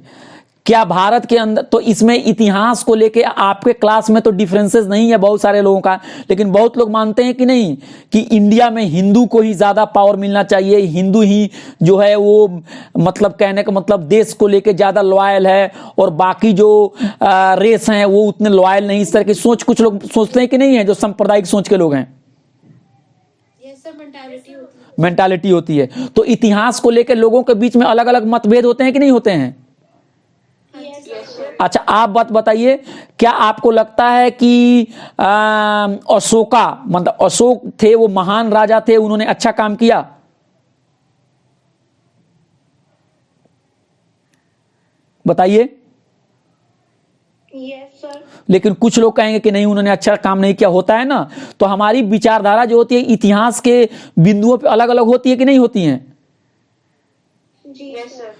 क्या भारत के अंदर, तो इसमें इतिहास को लेके आपके क्लास में तो डिफरेंसेस नहीं है बहुत सारे लोगों का, लेकिन बहुत लोग मानते हैं कि नहीं, कि इंडिया में हिंदू को ही ज्यादा पावर मिलना चाहिए, हिंदू ही जो है वो, मतलब कहने का मतलब देश को लेके ज्यादा लॉयल है और बाकी जो रेस हैं वो उतने लॉयल नहीं। इस तरह की सोच कुछ लोग सोचते हैं कि नहीं है, जो सांप्रदायिक सोच के लोग हैं? ये सर मेंटालिटी होती है। मेंटालिटी होती है। तो इतिहास को लेकर लोगों के बीच में अलग अलग मतभेद होते हैं कि नहीं होते हैं? अच्छा, आप बात बताइए, क्या आपको लगता है कि अशोका, मतलब अशोक थे वो महान राजा थे, उन्होंने अच्छा काम किया? बताइए। Yes sir. लेकिन कुछ लोग कहेंगे कि नहीं, उन्होंने अच्छा काम नहीं किया। होता है ना, तो हमारी विचारधारा जो होती है इतिहास के बिंदुओं पे अलग अलग होती है कि नहीं होती हैं। जी यस सर।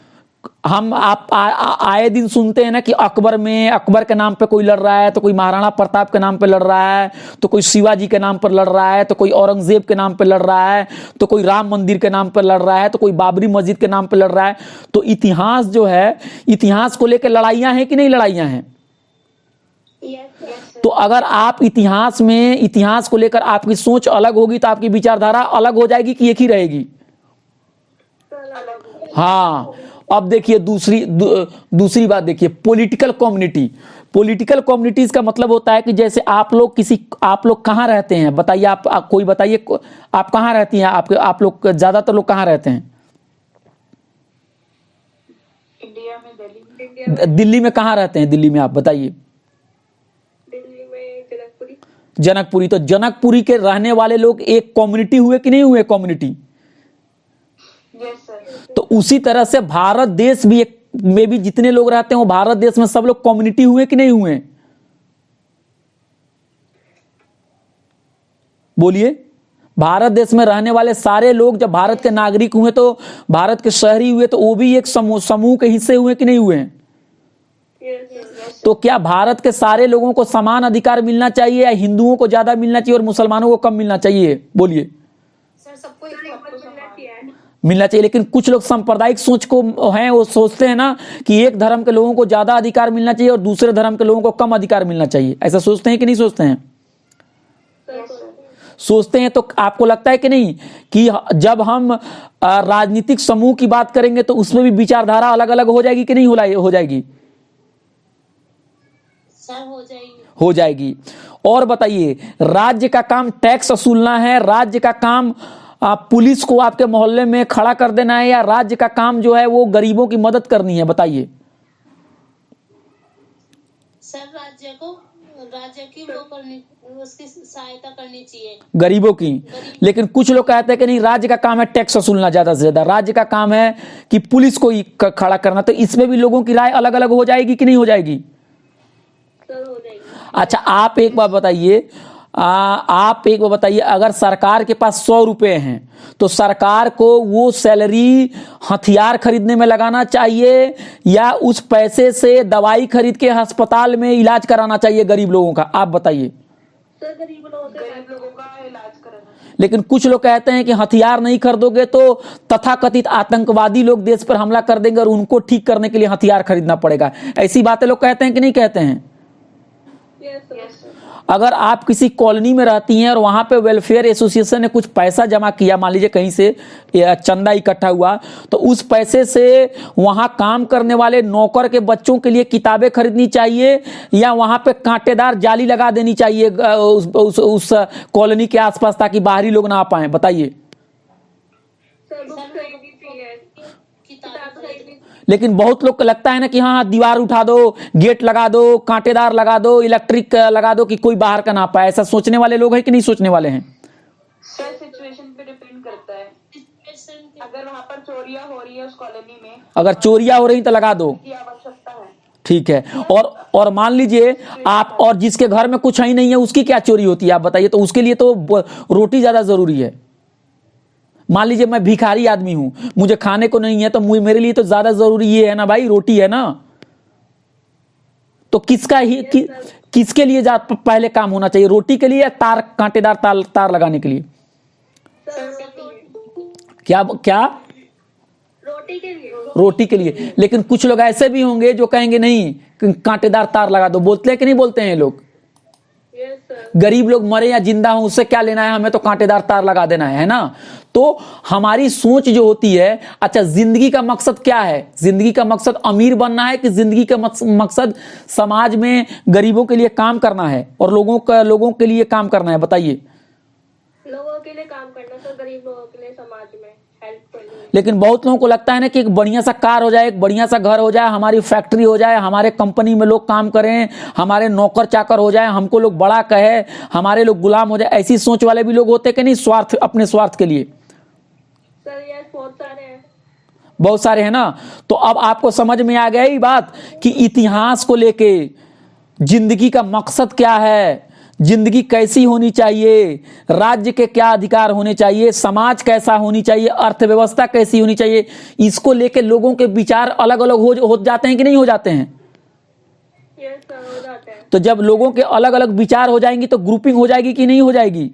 हम आप आए दिन सुनते हैं ना कि अकबर के नाम पे कोई लड़ रहा है, तो कोई महाराणा प्रताप के नाम पे लड़ रहा है, तो कोई शिवाजी के नाम पर लड़ रहा है, तो कोई औरंगजेब के नाम पे लड़ रहा है, तो कोई राम मंदिर के नाम पे लड़ रहा है, तो कोई बाबरी मस्जिद के नाम पे लड़ रहा है। तो इतिहास जो है, इतिहास को लेकर लड़ाइयां हैं कि नहीं लड़ाइयां हैं। तो अगर आप इतिहास को लेकर आपकी सोच अलग होगी तो आपकी विचारधारा अलग हो जाएगी कि एक ही रहेगी। हाँ, अब देखिए दूसरी बात देखिए, पॉलिटिकल कम्युनिटीज का मतलब होता है कि जैसे आप लोग कहाँ रहते हैं, बताइए। आप कोई बताइए, आप कहाँ रहती हैं, आप लोग ज्यादातर लोग कहाँ रहते हैं। इंडिया में दिल्ली में कहाँ रहते हैं, दिल्ली में आप बताइए। दिल्ली में जनकपुरी। तो जनकपुरी के रहने वाले लोग एक कम्युनिटी हुए कि नहीं हुए कम्युनिटी। Yes sir. तो उसी तरह से भारत देश भी में भी जितने लोग रहते हैं वो भारत देश में सब लोग कम्युनिटी हुए कि नहीं हुए, बोलिए। भारत देश में रहने वाले सारे लोग जब भारत के नागरिक हुए, तो भारत के शहरी हुए, तो वो भी एक समूह के हिस्से हुए कि नहीं हुए। तो क्या भारत के सारे लोगों को समान अधिकार मिलना चाहिए, या हिंदुओं को ज्यादा मिलना चाहिए और मुसलमानों को कम मिलना चाहिए, बोलिए। सर सबको मिलना चाहिए। लेकिन कुछ लोग सांप्रदायिक सोच को हैं, वो सोचते हैं ना कि एक धर्म के लोगों को ज्यादा अधिकार मिलना चाहिए और दूसरे धर्म के लोगों को कम अधिकार मिलना चाहिए। ऐसा सोचते हैं कि नहीं सोचते हैं। सोचते हैं। तो आपको लगता है कि नहीं कि जब हम राजनीतिक समूह की बात करेंगे तो उसमें भी विचारधारा अलग अलग हो जाएगी कि नहीं हो जाएगी। सर हो जाएगी। और बताइए, राज्य का काम टैक्स वसूलना है, राज्य का काम पुलिस को आपके मोहल्ले में खड़ा कर देना है, या राज्य का काम जो है वो गरीबों की मदद करनी है, बताइए। सर राज्य की वो करनी, उसकी सहायता करनी चाहिए गरीबों की। लेकिन कुछ लोग कहते हैं कि नहीं, राज्य का काम है टैक्स वसूलना, ज्यादा से ज्यादा राज्य का काम है कि पुलिस को ही खड़ा करना। तो इसमें भी लोगों की राय अलग अलग हो जाएगी कि नहीं हो जाएगी। अच्छा, आप एक बात बताइए, अगर सरकार के पास 100 रुपए हैं तो सरकार को वो सैलरी हथियार खरीदने में लगाना चाहिए, या उस पैसे से दवाई खरीद के अस्पताल में इलाज कराना चाहिए गरीब लोगों का, आप बताइए। सर गरीब लोगों का इलाज कराना। लेकिन कुछ लोग कहते हैं कि हथियार नहीं खरीदोगे तो तथाकथित आतंकवादी लोग देश पर हमला कर देंगे और उनको ठीक करने के लिए हथियार खरीदना पड़ेगा। ऐसी बातें लोग कहते हैं कि नहीं कहते हैं। अगर आप किसी कॉलोनी में रहती हैं और वहां पे वेलफेयर एसोसिएशन ने कुछ पैसा जमा किया, मान लीजिए कहीं से चंदा इकट्ठा हुआ, तो उस पैसे से वहां काम करने वाले नौकर के बच्चों के लिए किताबें खरीदनी चाहिए, या वहां पे कांटेदार जाली लगा देनी चाहिए उस कॉलोनी के आसपास, ताकि बाहरी लोग ना आ पाए, बताइए। लेकिन बहुत लोग को लगता है ना कि हाँ, दीवार उठा दो, गेट लगा दो, कांटेदार लगा दो, इलेक्ट्रिक लगा दो कि कोई बाहर का ना पाए। ऐसा सोचने वाले लोग हैं कि नहीं सोचने वाले हैं। सर सिचुएशन पे डिपेंड करता है। अगर वहाँ पर चोरियां हो रही है उस कॉलोनी में, अगर चोरियां हो रही तो लगा दो, की आवश्यकता है। ठीक है। और मान लीजिए आप, और जिसके घर में कुछ ही नहीं है उसकी क्या चोरी होती है, आप बताइए। तो उसके लिए तो रोटी ज्यादा जरूरी है। मान लीजिए मैं भिखारी आदमी हूं, मुझे खाने को नहीं है, तो मेरे लिए तो ज्यादा जरूरी ये है ना भाई, रोटी है ना। तो किसके लिए पहले काम होना चाहिए, रोटी के लिए या कांटेदार तार लगाने के लिए। क्या रोटी के लिए। लेकिन कुछ लोग ऐसे भी होंगे जो कहेंगे नहीं, कांटेदार तार लगा दो। बोलते हैं कि नहीं बोलते हैं लोग। गरीब लोग मरे या जिंदा हो उससे क्या लेना है, हमें तो कांटेदार तार लगा देना है ना। तो हमारी सोच जो होती है, अच्छा जिंदगी का मकसद क्या है, जिंदगी का मकसद अमीर बनना है कि जिंदगी का मकसद समाज में गरीबों के लिए काम करना है और लोगों के लिए काम करना है, बताइए। लोगों के लिए काम करना सर, गरीब लोगों के लिए समाज में हेल्प करनी। लेकिन बहुत लोगों को लगता है ना कि एक बढ़िया सा कार हो जाए, एक बढ़िया सा घर हो जाए, हमारी फैक्ट्री हो जाए, हमारे कंपनी में लोग काम करें, हमारे नौकर चाकर हो जाए, हमको लोग बड़ा कहे, हमारे लोग गुलाम हो जाए। ऐसी सोच वाले भी लोग होते कि नहीं, अपने स्वार्थ के लिए। सर यस, बहुत सारे हैं। बहुत सारे हैं ना। तो अब आपको समझ में आ गया ये बात कि इतिहास को लेके जिंदगी का मकसद क्या है, जिंदगी कैसी होनी चाहिए, राज्य के क्या अधिकार होने चाहिए, समाज कैसा होनी चाहिए, अर्थव्यवस्था कैसी होनी चाहिए, इसको लेके लोगों के विचार अलग अलग हो जाते हैं कि नहीं हो जाते हैं। यस सर, हो जाता है। तो जब लोगों के अलग अलग विचार हो जाएंगी तो ग्रुपिंग हो जाएगी कि नहीं हो जाएगी।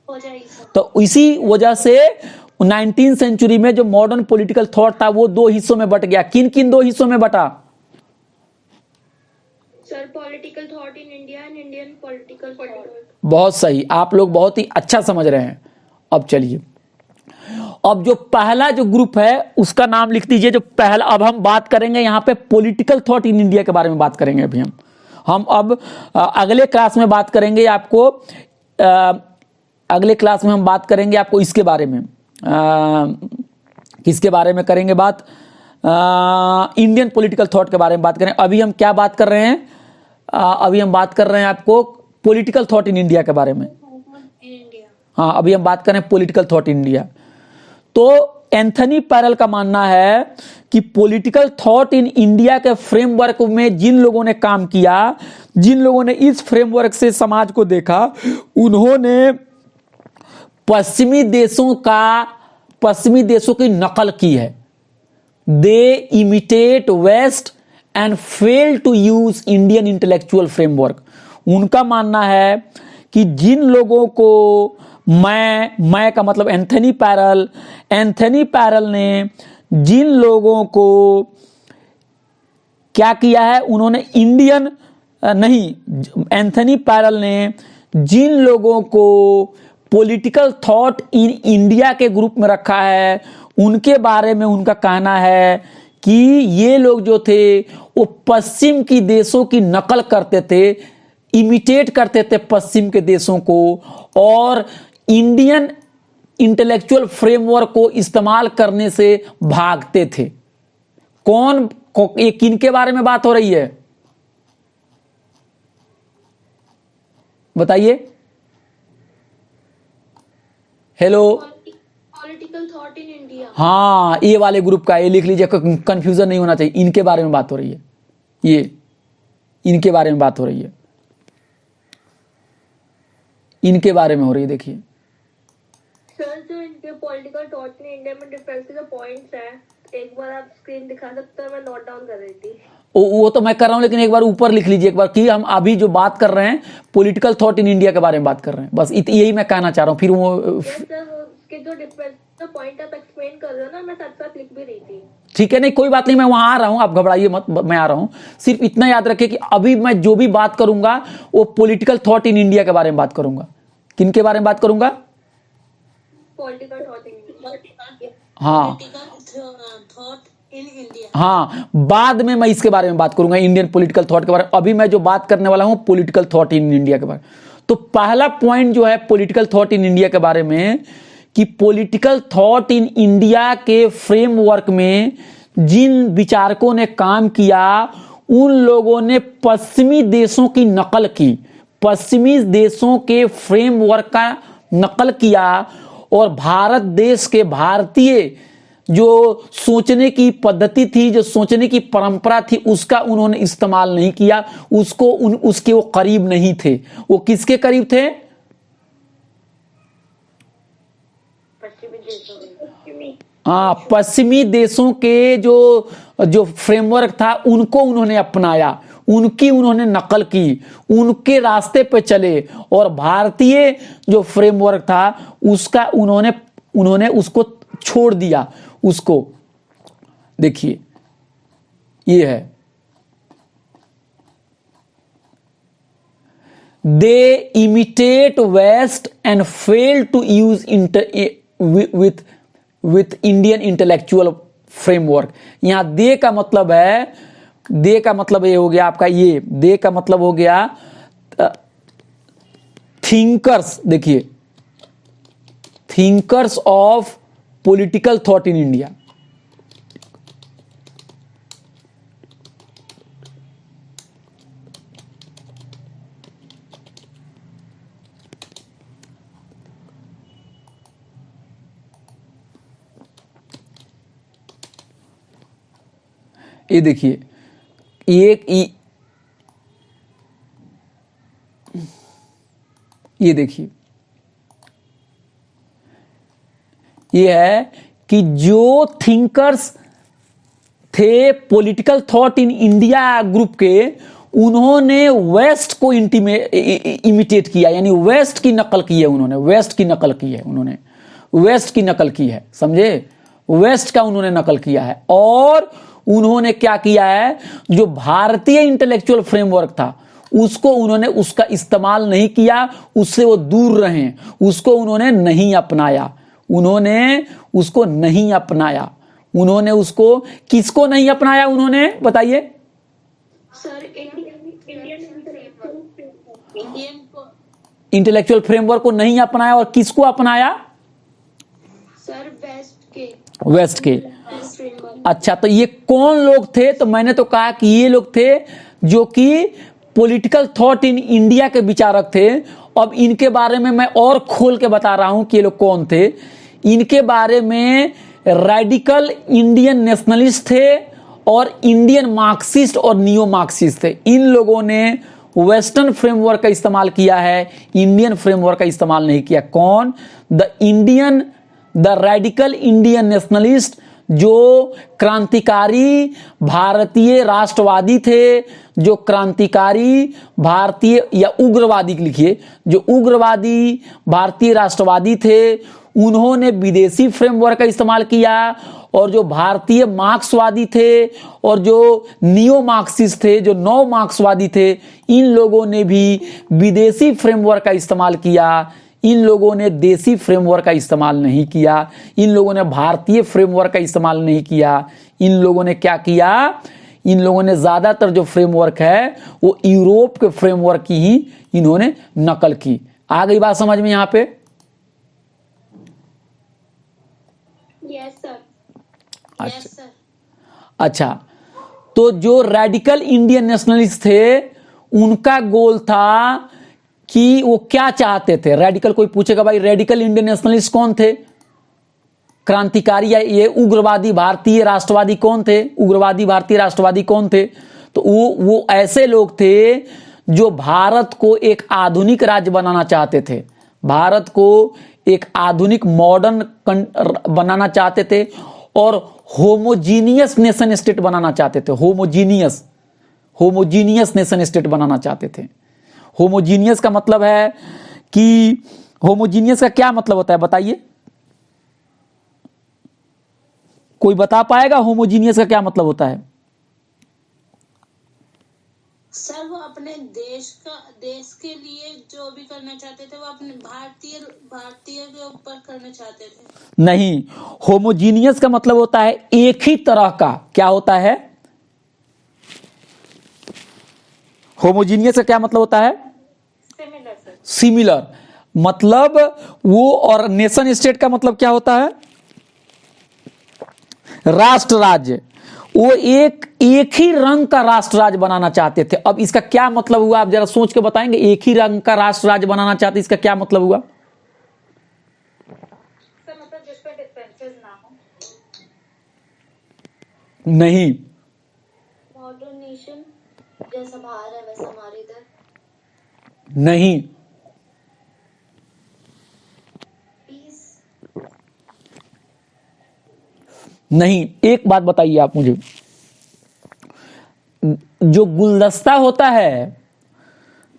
हो जाएगी सर। तो इसी वजह से 19वीं सेंचुरी में जो मॉडर्न पॉलिटिकल थॉट था वो दो हिस्सों में बट गया। किन किन दो हिस्सों में बटा? Sir political thought in India and Indian political thought. बहुत सही, आप लोग बहुत ही अच्छा समझ रहे हैं। अब चलिए, अब जो पहला जो ग्रुप है उसका नाम लिख दीजिए। जो पहला, अब हम बात करेंगे यहां पे पॉलिटिकल थॉट इन इंडिया के बारे में बात करेंगे। अभी हम अब अगले क्लास में बात करेंगे आपको, अगले क्लास में हम बात करेंगे आपको इसके बारे में। किसके बारे में करेंगे बात? इंडियन पॉलिटिकल थॉट के बारे में बात करें। अभी हम क्या बात कर रहे हैं? अभी हम बात कर रहे हैं आपको पॉलिटिकल थॉट इन इंडिया के बारे में। हाँ, अभी हम बात करें पॉलिटिकल थॉट इन इंडिया। तो एंथनी पैरल का मानना है कि पॉलिटिकल थॉट इन इंडिया के फ्रेमवर्क में जिन लोगों ने काम किया, जिन लोगों ने इस फ्रेमवर्क से समाज को देखा, उन्होंने पश्चिमी देशों की नकल की है। They imitate west and fail to use Indian intellectual framework. उनका मानना है कि जिन लोगों को मैं का मतलब एंथनी पैरल ने जिन लोगों को क्या किया है, उन्होंने एंथनी पैरल ने जिन लोगों को पॉलिटिकल थॉट इन इंडिया के ग्रुप में रखा है, उनके बारे में उनका कहना है कि ये लोग जो थे वो पश्चिम की देशों की नकल करते थे, इमिटेट करते थे पश्चिम के देशों को, और इंडियन इंटेलेक्चुअल फ्रेमवर्क को इस्तेमाल करने से भागते थे। ये किनके बारे में बात हो रही है बताइए? Hello, political thought in India. हाँ, ये वाले ग्रुप का, ये लिख लीजिए, कंफ्यूजन नहीं होना चाहिए। इनके बारे में बात हो रही है, ये इनके बारे में बात हो रही है, इनके बारे में हो रही है। देखिए सर, जो इनके पॉलिटिकल थॉट इन इंडिया में डिफरेंस के जो पॉइंट्स हैं, एक बार आप स्क्रीन दिखा सकते हो? मैं नोट डाउन कर रही थी। वो तो मैं कर रहा हूं, लेकिन एक बार ऊपर लिख लीजिए एक बार कि हम अभी जो बात कर रहे हैं पॉलिटिकल थॉट इन इंडिया के बारे में बात कर रहे हैं। बस यही मैं कहना चाह रहा हूं। फिर वो उसके जो डिफरेंस जो पॉइंट आप एक्सप्लेन कर रहे हो ना, मैं साथ साथ लिख भी रही थी। ठीक है, नहीं कोई बात नहीं, मैं वहां आ रहा हूं, आप घबराइए मत, मैं आ रहा हूं। सिर्फ इतना याद रखिए कि अभी मैं जो भी बात करूंगा वो पॉलिटिकल थॉट इन इंडिया के बारे में बात करूंगा। किनके बारे में बात करूंगा? Political thought in India. हाँ हाँ, बाद में मैं इसके बारे में बात करूंगा, इंडियन पॉलिटिकल थॉट के बारे में। अभी मैं जो बात करने वाला हूं पॉलिटिकल थॉट इन इंडिया के बारे में। तो पहला पॉइंट जो है पॉलिटिकल थॉट इन इंडिया के बारे में, कि पॉलिटिकल थॉट इन इंडिया के फ्रेमवर्क में जिन विचारकों ने काम किया, उन लोगों ने पश्चिमी देशों की नकल की, पश्चिमी देशों के फ्रेमवर्क का नकल किया, और भारत देश के भारतीय जो सोचने की पद्धति थी, जो सोचने की परंपरा थी, उसका उन्होंने इस्तेमाल नहीं किया। उसके वो करीब नहीं थे। वो किसके करीब थे? हाँ, पश्चिमी देशों के जो फ्रेमवर्क था उनको उन्होंने अपनाया, उनकी उन्होंने नकल की, उनके रास्ते पे चले, और भारतीय जो फ्रेमवर्क था उसका उन्होंने उसको छोड़ दिया। उसको देखिए, ये है, they imitate west and fail to use with Indian intellectual framework. यहां दे का मतलब है, दे का मतलब ये हो गया आपका, ये दे का मतलब हो गया थिंकर्स। देखिए, thinkers of political thought in India. ये देखिए, ये देखिए, ये है कि जो थिंकर्स थे political thought in India group के, उन्होंने वेस्ट को इमिटेट किया, यानी वेस्ट की नकल की है उन्होंने, वेस्ट की नकल की है उन्होंने, वेस्ट की नकल की है, समझे, वेस्ट का उन्होंने नकल किया है। और उन्होंने क्या किया है, जो भारतीय इंटेलेक्चुअल फ्रेमवर्क था उसको उन्होंने, उसका इस्तेमाल नहीं किया, उससे वो दूर रहे, उसको उन्होंने नहीं अपनाया, उन्होंने उसको नहीं अपनाया, उन्होंने उसको, किसको नहीं अपनाया उन्होंने, बताइए। सर इंटेलेक्चुअल फ्रेमवर्क को नहीं अपनाया, और किसको अपनाया, सर वेस्ट के। अच्छा, तो ये कौन लोग थे, तो मैंने तो कहा कि ये लोग थे जो कि पॉलिटिकल थॉट इन इंडिया के विचारक थे। अब इनके बारे में मैं और खोल के बता रहा हूं कि ये लोग कौन थे। इनके बारे में रेडिकल इंडियन नेशनलिस्ट थे और इंडियन मार्क्सिस्ट और नियो मार्क्सिस्ट थे। इन लोगों ने वेस्टर्न फ्रेमवर्क का इस्तेमाल किया है, इंडियन फ्रेमवर्क का इस्तेमाल नहीं किया। कौन? द रेडिकल इंडियन नेशनलिस्ट, जो क्रांतिकारी भारतीय राष्ट्रवादी थे, जो क्रांतिकारी भारतीय या उग्रवादी लिखिए, जो उग्रवादी भारतीय राष्ट्रवादी थे, उन्होंने विदेशी फ्रेमवर्क का इस्तेमाल किया। और जो भारतीय मार्क्सवादी थे और जो नियो मार्क्सिस्ट थे, जो नव मार्क्सवादी थे, इन लोगों ने भी विदेशी फ्रेमवर्क का इस्तेमाल किया। इन लोगों ने देसी फ्रेमवर्क का इस्तेमाल नहीं किया, इन लोगों ने भारतीय फ्रेमवर्क का इस्तेमाल नहीं किया। इन लोगों ने क्या किया, इन लोगों ने ज्यादातर जो फ्रेमवर्क है वो यूरोप के फ्रेमवर्क की ही इन्होंने नकल की। आ गई बात समझ में यहां पे? Yes sir. अच्छा, तो जो रेडिकल इंडियन नेशनलिस्ट थे, उनका गोल था कि वो क्या चाहते थे। रेडिकल, कोई पूछेगा भाई रेडिकल इंडियन नेशनलिस्ट कौन थे, क्रांतिकारी या ये उग्रवादी भारतीय राष्ट्रवादी कौन थे, उग्रवादी भारतीय राष्ट्रवादी कौन थे? तो वो ऐसे लोग थे जो भारत को एक आधुनिक राज्य बनाना चाहते थे, भारत को एक आधुनिक मॉडर्न बनाना चाहते थे और होमोजीनियस नेशन स्टेट बनाना चाहते थे। होमोजीनियस नेशन स्टेट बनाना चाहते थे। होमोजीनियस का मतलब है कि, होमोजीनियस का क्या मतलब होता है बताइए, कोई बता पाएगा होमोजीनियस का क्या मतलब होता है? सर वो अपने देश के लिए जो भी करना चाहते थे वो अपने भारतीय के ऊपर करना चाहते थे। नहीं, होमोजीनियस का मतलब होता है एक ही तरह का। क्या होता है होमोजीनियस का? क्या मतलब होता है? सिमिलर। मतलब वो, और नेशन स्टेट का मतलब क्या होता है? राष्ट्र राज्य। वो एक ही रंग का राष्ट्र राज्य बनाना चाहते थे। अब इसका क्या मतलब हुआ, आप जरा सोच के बताएंगे। एक ही रंग का राष्ट्र राज्य बनाना चाहते, इसका क्या मतलब हुआ? मतलब जिस पर डिफरेंसेस ना हो। नहीं, मॉडर्न नेशन जैसा बाहर है वैसा हमारे इधर। नहीं, पीस। नहीं। एक बात बताइए आप मुझे, जो गुलदस्ता होता है,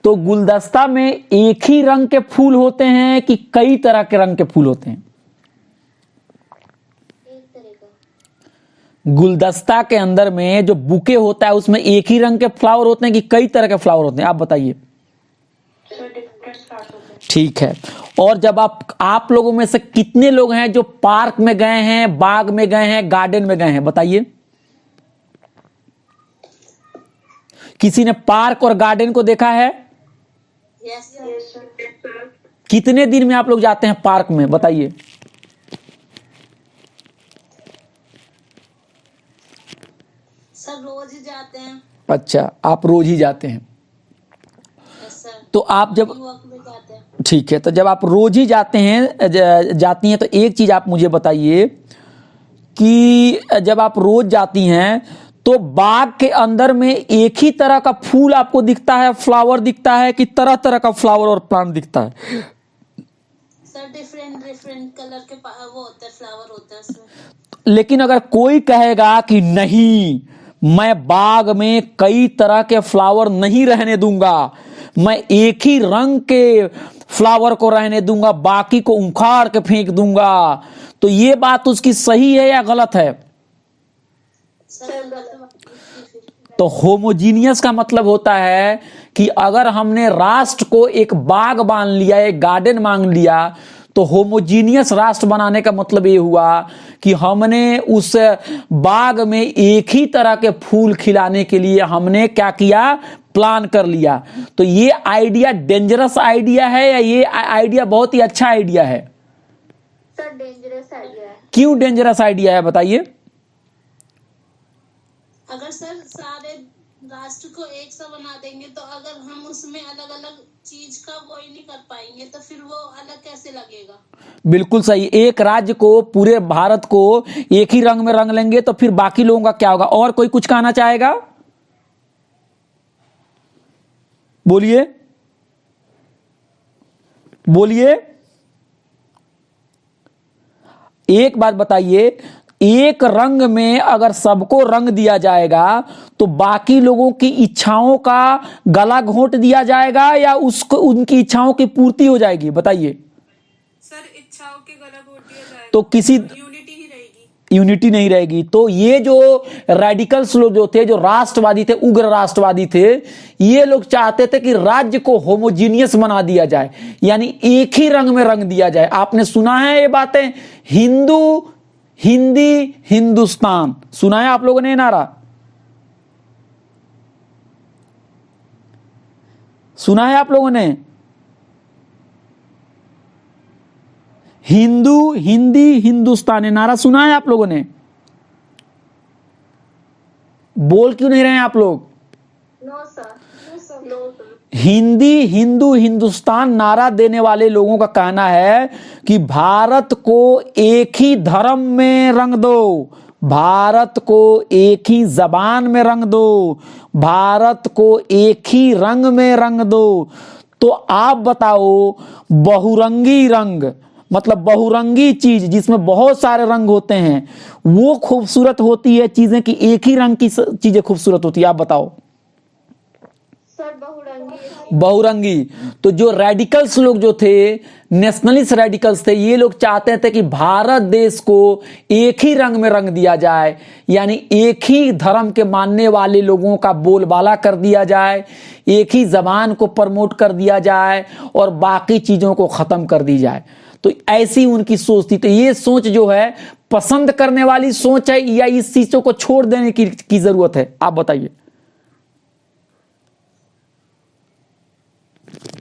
तो गुलदस्ता में एक ही रंग के फूल होते हैं कि कई तरह के रंग के फूल होते हैं? एक तरह का। गुलदस्ता के अंदर में जो बुके होता है उसमें एक ही रंग के फ्लावर होते हैं कि कई तरह के फ्लावर होते हैं? आप बताइए। ठीक है। और जब आप लोगों में से कितने लोग हैं जो पार्क में गए हैं, बाग में गए हैं, गार्डन में गए हैं? बताइए। किसी ने पार्क और गार्डन को देखा है? Yes sir. कितने दिन में आप लोग जाते हैं पार्क में? बताइए। सर रोज ही जाते हैं। अच्छा, आप रोज ही जाते हैं। Yes sir. तो आप जब, वॉक में जाते हैं। ठीक है, तो जब आप रोज ही जाते हैं, जाती हैं, तो एक चीज आप मुझे बताइए कि जब आप रोज जाती हैं तो बाग के अंदर में एक ही तरह का फूल आपको दिखता है, फ्लावर दिखता है, कि तरह तरह का फ्लावर और प्लांट दिखता है? सर डिफरेंट डिफरेंट कलर के वो होते हैं, फ्लावर होते हैं उसमें। लेकिन अगर कोई कहेगा कि नहीं, मैं बाग में कई तरह के फ्लावर नहीं रहने दूंगा, मैं एक ही रंग के फ्लावर को रहने दूंगा, बाकी को उखाड़ के फेंक दूंगा, तो ये बात उसकी सही है या गलत है? तो होमोजीनियस का मतलब होता है कि अगर हमने राष्ट्र को एक बाग मान लिया, एक गार्डन मान लिया, तो होमोजीनियस राष्ट्र बनाने का मतलब ये हुआ कि हमने उस बाग में एक ही तरह के फूल खिलाने के लिए हमने क्या किया, प्लान कर लिया। तो ये आइडिया डेंजरस आइडिया है या ये आइडिया बहुत ही अच्छा आइडिया है? सर डेंजरस आइडिया है। क्यों डेंजरस आइडिया है, बताइए? अगर सर सारे राष्ट्र को एक सा बना देंगे तो अगर हम उसमें अलग अलग चीज का वो ही नहीं कर पाएंगे तो फिर वो अलग कैसे लगेगा? बिल्कुल सही। एक राज्य को, पूरे भारत को एक ही रंग में रंग लेंगे तो फिर बाकी लोगों का क्या होगा? और कोई कुछ कहना चाहेगा? बोलिए बोलिए, एक बात बताइए, एक रंग में अगर सबको रंग दिया जाएगा तो बाकी लोगों की इच्छाओं का गला घोंट दिया जाएगा या उसको उनकी इच्छाओं की पूर्ति हो जाएगी? बताइए। सर इच्छाओं के गला घोट दिया जाएगा तो किसी यूनिटी ही रहेगी। यूनिटी नहीं रहेगी। तो ये जो रेडिकल्स लोग जो थे, जो राष्ट्रवादी थे, उग्र राष्ट्रवादी थे, ये लोग चाहते थे कि राज्य को होमोजीनियस बना दिया जाए, यानी एक ही रंग में रंग दिया जाए। आपने सुना है ये बातें, हिंदू, हिंदी, हिंदुस्तान, सुना है आप लोगों ने नारा? सुना है आप लोगों ने? हिंदू, हिंदी, हिंदुस्तान, ये नारा सुना है आप लोगों ने? बोल क्यों नहीं रहे हैं आप लोग? No sir, no sir. Hindi, Hindu, Hindustan नारा देने वाले लोगों का कहना है कि भारत को एक ही धर्म में रंग दो, भारत को एक ही जबान में रंग दो, भारत को एक ही रंग में रंग दो। तो आप बताओ, बहुरंगी रंग मतलब बहुरंगी चीज जिसमें बहुत सारे रंग होते हैं, वो खूबसूरत होती है चीजें कि एक ही रंग की चीजें खूबसूरत होती है? आप बताओ। सर बहुरंगी। बहुरंगी। तो जो रेडिकल्स लोग जो थे, नेशनलिस्ट रेडिकल्स थे, ये लोग चाहते थे कि भारत देश को एक ही रंग में रंग दिया जाए, यानी एक ही धर्म के मानने वाले लोगों का बोलबाला कर दिया जाए, एक ही जबान को प्रमोट कर दिया जाए और बाकी चीजों को खत्म कर दी जाए। तो ऐसी उनकी सोच थी। तो ये सोच जो है पसंद करने वाली सोच है या इस चीजों को छोड़ देने की जरूरत है? आप बताइए,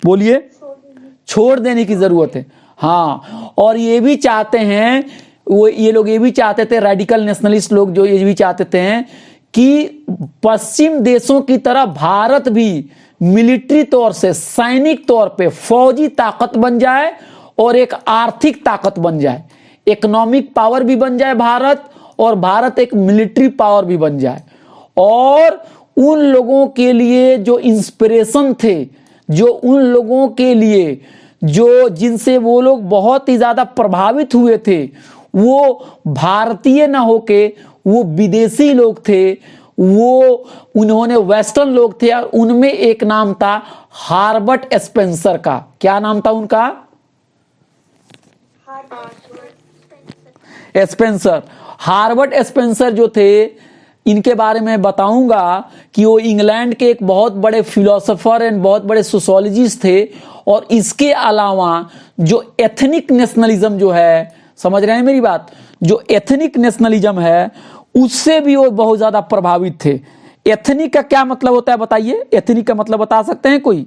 बोलिए। छोड़ देने की जरूरत है। हाँ, और ये भी चाहते हैं, ये लोग ये भी चाहते थे, रेडिकल नेशनलिस्ट लोग जो ये भी चाहते थे कि पश्चिम देशों की तरह भारत भी मिलिट्री तौर से, सैनिक तौर पे फौजी ताकत बन जाए और एक आर्थिक ताकत बन जाए, इकोनॉमिक पावर भी बन जाए भारत, और भारत एक मिलिट्री पावर भी बन जाए। और उन लोगों के लिए जो इंस्पिरेशन थे, जो उन लोगों के लिए जो जिनसे वो लोग बहुत ही ज्यादा प्रभावित हुए थे, वो भारतीय ना होके वो विदेशी लोग थे, वो उन्होंने वेस्टर्न लोग थे। और उनमें एक नाम था हार्बर्ट स्पेंसर का। क्या नाम था उनका? स्पेंसर। हार्बर्ट स्पेंसर जो थे, इनके बारे में बताऊंगा कि वो इंग्लैंड के एक बहुत बड़े फिलोसोफर एंड बहुत बड़े सोशियोलॉजिस्ट थे। और इसके अलावा जो एथनिक नेशनलिज्म जो है, समझ रहे हैं मेरी बात, जो एथनिक नेशनलिज्म है उससे भी वो बहुत ज्यादा प्रभावित थे। एथनिक का क्या मतलब होता है बताइए? एथनिक का मतलब बता सकते हैं कोई?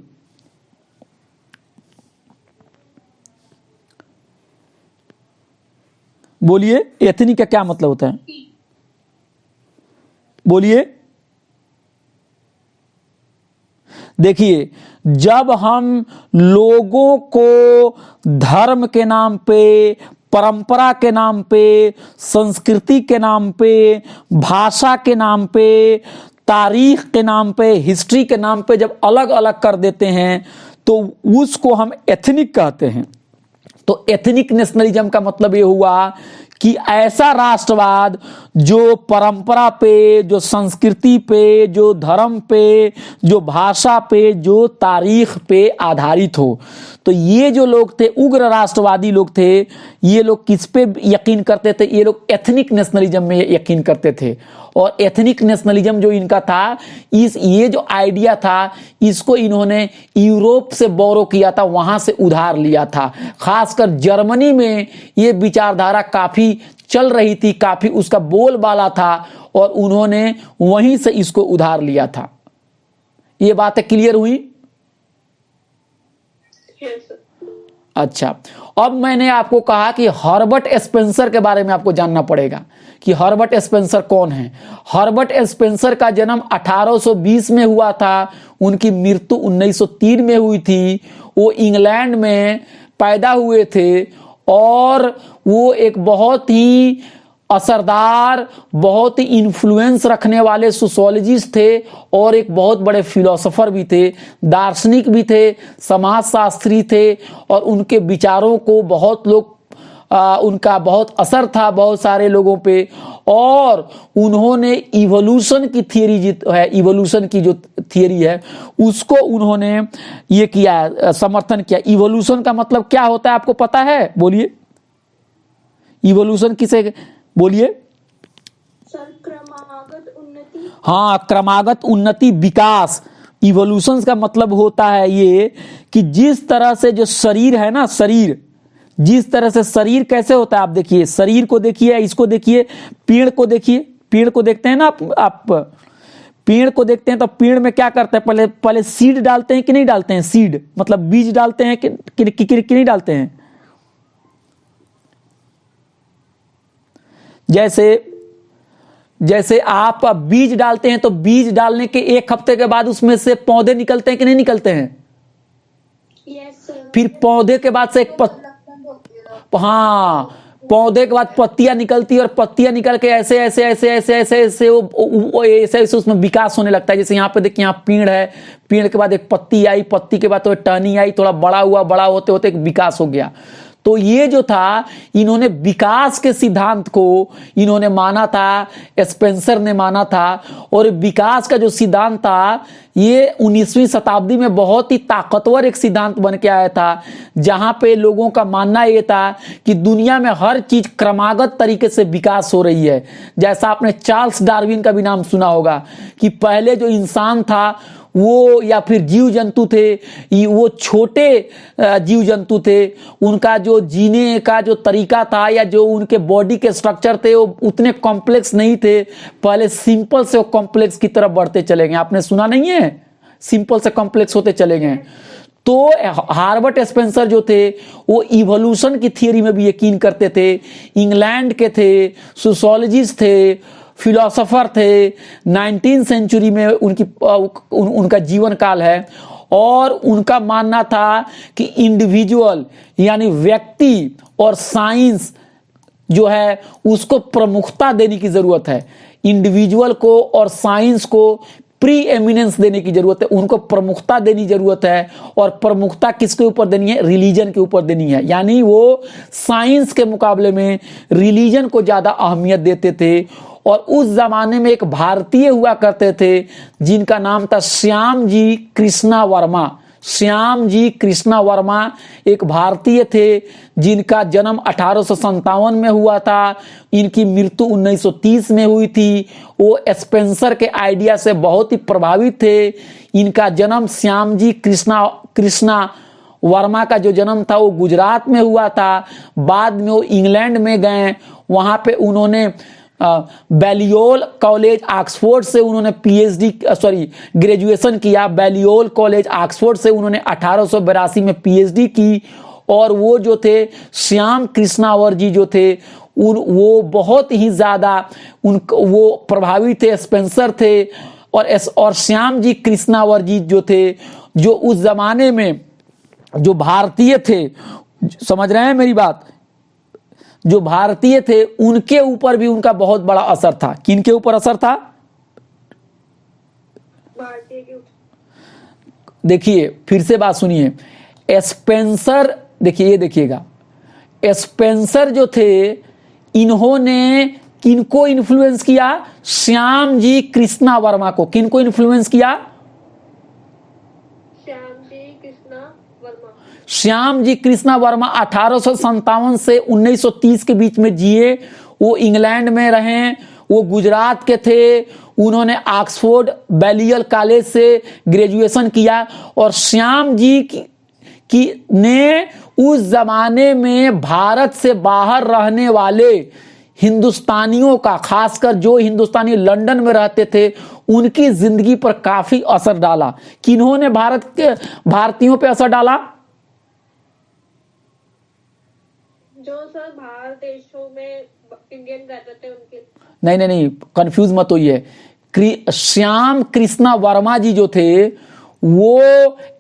बोलिए, एथनिक का क्या मतलब होता है? बोलिए। देखिए, जब हम लोगों को धर्म के नाम पे, परंपरा के नाम पे, संस्कृति के नाम पे, भाषा के नाम पे, तारीख के नाम पे, हिस्ट्री के नाम पे जब अलग अलग कर देते हैं तो उसको हम एथनिक कहते हैं। तो एथनिक नेशनलिज्म का मतलब ये हुआ कि ऐसा राष्ट्रवाद जो परंपरा पे, जो संस्कृति पे, जो धर्म पे, जो भाषा पे, जो तारीख पे आधारित हो। तो ये जो लोग थे, उग्र राष्ट्रवादी लोग थे, ये लोग किस पे यकीन करते थे? ये लोग एथनिक नेशनलिज्म में यकीन करते थे। और एथनिक नेशनलिज्म जो इनका था, ये जो आइडिया था, इसको इन्होंने यूरोप से बोरो किया था, वहां से उधार लिया था। खासकर जर्मनी में ये विचारधारा काफी चल रही थी, काफी उसका बोलबाला था, और उन्होंने वहीं से इसको उधार लिया था। ये बातें क्लियर हुई? अच्छा, अब मैंने आपको कहा कि हर्बर्ट स्पेंसर के बारे में आपको जानना पड़ेगा कि हर्बर्ट स्पेंसर कौन है। हर्बर्ट स्पेंसर का जन्म 1820 में हुआ था, उनकी मृत्यु 1903 में हुई थी। वो इंग्लैंड में पैदा हुए थे और वो एक बहुत ही असरदार, बहुत ही इन्फ्लुएंस रखने वाले सोशियोलॉजिस्ट थे और एक बहुत बड़े फिलोसोफर भी थे, दार्शनिक भी थे, समाजशास्त्री थे, और उनके विचारों को बहुत लोग उनका बहुत असर था बहुत सारे लोगों पे। और उन्होंने इवोल्यूशन की थियरी है, इवोल्यूशन की जो थियरी है उसको उन्होंने ये किया, समर्थन किया। इवोल्यूशन का मतलब क्या होता है आपको पता है? बोलिए, इवोल्यूशन किसे बोलिए? सर, क्रमागत उन्नति। हाँ, क्रमागत उन्नति, विकास। इवोल्यूशन का मतलब होता है ये कि जिस तरह से जो शरीर है ना, शरीर, जिस तरह से शरीर कैसे होता है, आप देखिए शरीर को देखिए, इसको देखिए, पेड़ को देखिए, पेड़ को देखते हैं ना आप पेड़ को देखते हैं तो पेड़ में क्या करते हैं? पहले सीड डालते हैं कि नहीं डालते हैं? सीड मतलब बीज डालते हैं कि नहीं डालते हैं? जैसे आप बीज डालते हैं तो बीज डालने के 1 हफ्ते के बाद उसमें से पौधे निकलते हैं कि नहीं निकलते हैं? Yes sir. फिर पौधे के बाद से हाँ, पौधे के बाद पत्तियां निकलती है और पत्तियां निकल के ऐसे ऐसे ऐसे ऐसे ऐसे ऐसे वो ऐसे ऐसे उसमें विकास होने लगता है। जैसे यहाँ पे देखिए, यहाँ पेड़ है, पेड़ के बाद एक पत्ती आई, पत्ती के बाद तो टहनी आई, थोड़ा बड़ा हुआ, बड़ा होते होते एक विकास हो गया। तो ये जो था, इन्होंने विकास के सिद्धांत को इन्होंने माना था, स्पेंसर ने माना था। और विकास का जो सिद्धांत था, ये 19वीं शताब्दी में बहुत ही ताकतवर एक सिद्धांत बन के आया था, जहां पे लोगों का मानना ये था कि दुनिया में हर चीज क्रमागत तरीके से विकास हो रही है। जैसा आपने चार्ल्स डार्विन का भी नाम सुना होगा कि पहले जो इंसान था वो, या फिर जीव जंतु थे, वो छोटे जीव जंतु थे, उनका जो जीने का जो तरीका था या जो उनके बॉडी के स्ट्रक्चर थे वो उतने कॉम्प्लेक्स नहीं थे। पहले सिंपल से कॉम्प्लेक्स की तरफ बढ़ते चले गए। आपने सुना नहीं है? सिंपल से कॉम्प्लेक्स होते चले गए। तो हार्बर्ट स्पेंसर जो थे वो इवोल्यूशन की थियरी में भी यकीन करते थे। इंग्लैंड के थे, सोशियोलॉजिस्ट थे, फिलोसोफर थे। 19वीं सेंचुरी में उनका जीवन काल है। और उनका मानना था कि इंडिविजुअल यानी व्यक्ति और साइंस जो है उसको प्रमुखता देने की जरूरत है। इंडिविजुअल को और साइंस को प्री एमिनेंस देने की जरूरत है, उनको प्रमुखता देनी जरूरत है। और प्रमुखता किसके ऊपर देनी है? रिलीजन के ऊपर देनी है। यानी वो साइंस के मुकाबले में रिलीजन को ज्यादा अहमियत देते थे। और उस जमाने में एक भारतीय हुआ करते थे जिनका नाम था श्याम जी कृष्णा वर्मा। श्याम जी कृष्णा वर्मा एक भारतीय थे जिनका जन्म 1857 में हुआ था। इनकी मृत्यु 1930 में हुई थी। वो स्पेंसर के आइडिया से बहुत ही प्रभावित थे। इनका जन्म श्याम जी कृष्णा वर्मा का जो जन्म था वो गुजरात में हुआ था। बाद में वो इंग्लैंड में गए, वहां पे उन्होंने बैलियोल कॉलेज ऑक्सफोर्ड से उन्होंने ग्रेजुएशन किया। बैलियोल कॉलेज ऑक्सफोर्ड से उन्होंने 1882 में पीएचडी की। और वो जो थे श्याम कृष्णावर जी जो थे वो बहुत ही ज्यादा वो प्रभावी थे, स्पेंसर थे। और श्याम जी कृष्णावर जी जो थे, जो उस जमाने में जो भारतीय थे, समझ रहे हैं मेरी बात? जो भारतीय थे उनके ऊपर भी उनका बहुत बड़ा असर था। किनके ऊपर असर था? भारतीय के देखिए फिर से बात सुनिए। स्पेंसर, देखिए ये देखिएगा, स्पेंसर जो थे इन्होंने किनको इन्फ्लुएंस किया? श्याम जी कृष्णा वर्मा को। किनको इन्फ्लुएंस किया? श्याम जी कृष्णा वर्मा 1857 से 1930 के बीच में जिए। वो इंग्लैंड में रहे, वो गुजरात के थे। उन्होंने ऑक्सफोर्ड बैलियल कॉलेज से ग्रेजुएशन किया। और श्याम जी की ने उस जमाने में भारत से बाहर रहने वाले हिंदुस्तानियों का, खासकर जो हिंदुस्तानी लंदन में रहते थे, उनकी जिंदगी पर काफी असर डाला। किन्होंने भारतीयों पे असर डाला? जो सर बाहर देशों में इंडियन रहते थे उनके। नहीं, कंफ्यूज मत होइए। श्याम कृष्णा वर्मा जी जो थे वो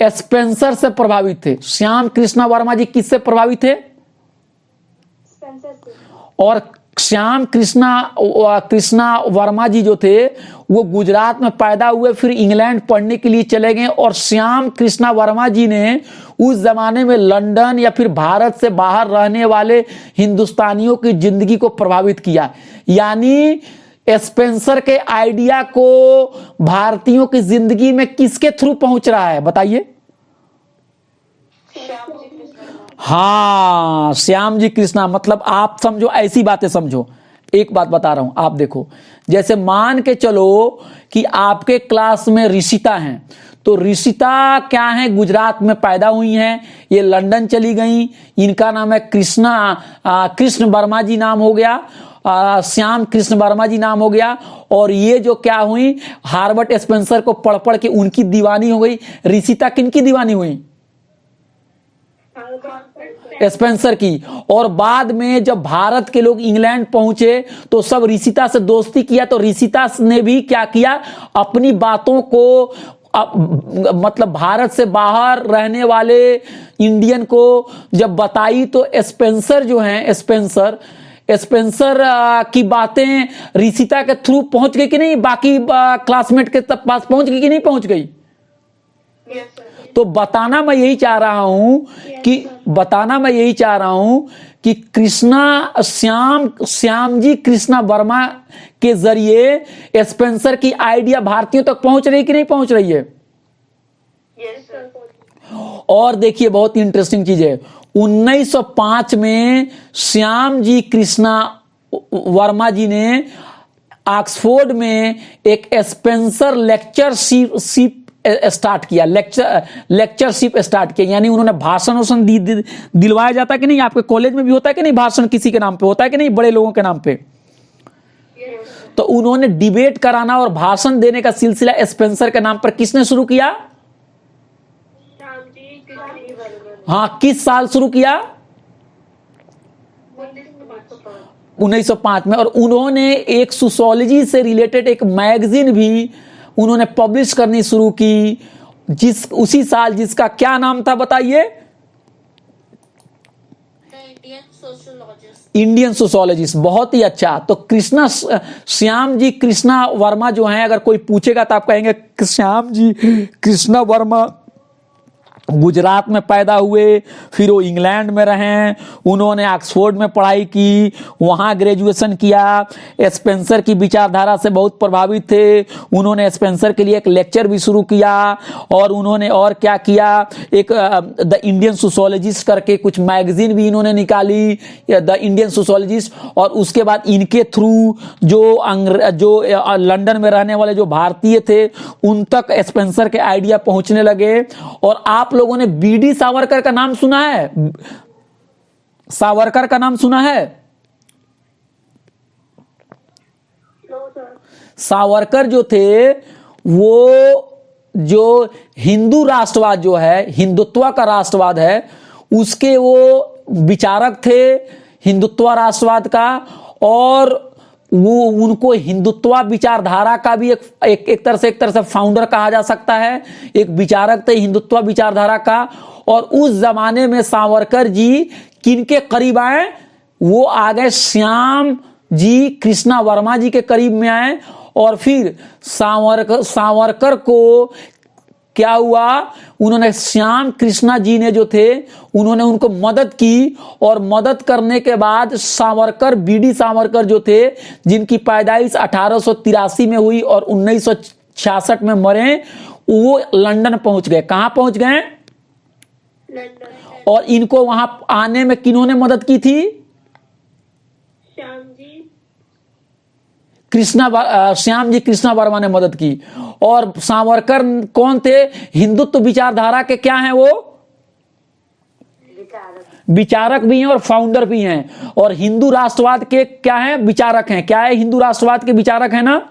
स्पेंसर से प्रभावित थे। श्याम कृष्णा वर्मा जी किससे प्रभावित थे? स्पेंसर से। और श्याम कृष्णा वर्मा जी जो थे वो गुजरात में पैदा हुए, फिर इंग्लैंड पढ़ने के लिए चले गए। और श्याम कृष्णा वर्मा जी ने उस जमाने में लंदन या फिर भारत से बाहर रहने वाले हिंदुस्तानियों की जिंदगी को प्रभावित किया। यानी स्पेंसर के आइडिया को भारतीयों की जिंदगी में किसके थ्रू पहुंच रहा है? बताइए। हाँ, श्याम जी कृष्णा। मतलब आप समझो, ऐसी बातें समझो। एक बात बता रहा हूं, आप देखो, जैसे मान के चलो कि आपके क्लास में ऋषिता हैं, तो ऋषिता क्या है? गुजरात में पैदा हुई हैं, ये लंदन चली गई। इनका नाम है कृष्ण वर्मा जी नाम हो गया, श्याम कृष्ण वर्मा जी नाम हो गया। और ये जो क्या हुई, हार्बर्ट स्पेंसर को पढ़ पढ़ के उनकी दीवानी हो गई। ऋषिता किनकी दीवानी हुई? स्पेंसर की। और बाद में जब भारत के लोग इंग्लैंड पहुंचे तो सब ऋषिता से दोस्ती किया। तो ऋषिता ने भी क्या किया? अपनी बातों को मतलब भारत से बाहर रहने वाले इंडियन को जब बताई, तो स्पेंसर जो हैं, स्पेंसर की बातें ऋषिता के थ्रू पहुंच गई कि नहीं? बाकी क्लासमेट के पास पहुंच गई कि नहीं पहुंच गई? तो बताना मैं यही चाह रहा हूं कि श्याम जी कृष्णा वर्मा के जरिए स्पेंसर की आइडिया भारतीयों तक पहुंच रही कि नहीं पहुंच रही है? और देखिए बहुत इंटरेस्टिंग चीज है, 1905 में श्याम जी कृष्णा वर्मा जी ने ऑक्सफोर्ड में एक स्पेंसर लेक्चरशिप स्टार्ट किया। लेक्चरशिप स्टार्ट किया, यानी उन्होंने भाषण दिलवाया जाता है कि नहीं? आपके कॉलेज में भी होता है कि नहीं? भाषण किसी के नाम पे होता है कि नहीं? बड़े लोगों के नाम पे। तो उन्होंने डिबेट कराना और भाषण देने का सिलसिला स्पेंसर के नाम पर किसने शुरू किया? हाँ, किस साल शुरू किया? 1905 में। और उन्होंने एक सोशियोलॉजी से रिलेटेड एक मैगजीन भी उन्होंने पब्लिश करनी शुरू की, उसी साल, जिसका क्या नाम था बताइए? Indian sociologist. बहुत ही अच्छा। तो श्याम जी कृष्णा वर्मा जो हैं, अगर कोई पूछेगा तो आप कहेंगे श्याम जी कृष्णा वर्मा गुजरात में पैदा हुए, फिर वो इंग्लैंड में रहे, उन्होंने ऑक्सफोर्ड में पढ़ाई की, वहाँ ग्रेजुएशन किया, स्पेंसर की विचारधारा से बहुत प्रभावित थे। उन्होंने स्पेंसर के लिए एक लेक्चर भी शुरू किया, और उन्होंने और क्या किया, एक द इंडियन सोशियोलॉजिस्ट करके कुछ मैगजीन भी इन्होंने निकाली, द इंडियन सोशियोलॉजिस्ट। और उसके बाद इनके थ्रू जो लंदन में रहने वाले जो भारतीय थे उन तक स्पेंसर के आइडिया पहुंचने लगे। और आप लोगों ने बीडी सावरकर का नाम सुना है? सावरकर का नाम सुना है? सावरकर जो थे वो जो हिंदू राष्ट्रवाद जो है, हिंदुत्व का राष्ट्रवाद है, उसके वो विचारक थे, हिंदुत्व राष्ट्रवाद का। और वो उनको हिंदुत्व विचारधारा का भी एक तरह से फाउंडर कहा जा सकता है, एक विचारक थे हिंदुत्व विचारधारा का। और उस जमाने में सावरकर जी किनके करीब आए? वो आ गए श्याम जी कृष्णा वर्मा जी के करीब में आए, और फिर सावरकर को क्या हुआ, उन्होंने श्याम कृष्णा जी ने जो थे उन्होंने उनको मदद की, और मदद करने के बाद सावरकर, बीडी सावरकर जो थे, जिनकी पैदाइश 1883 में हुई और 1966 में मरे, वो लंदन पहुंच गए। कहां पहुंच गए? लंदन। और इनको वहां आने में किन्होंने मदद की थी? श्याम जी श्याम जी कृष्णा वर्मा ने मदद की। और सावरकर कौन थे? हिंदुत्व विचारधारा के क्या हैं? वो विचारक भी हैं और फाउंडर भी हैं, और हिंदू राष्ट्रवाद के क्या हैं? विचारक हैं। क्या है? हिंदू राष्ट्रवाद के विचारक हैं ना।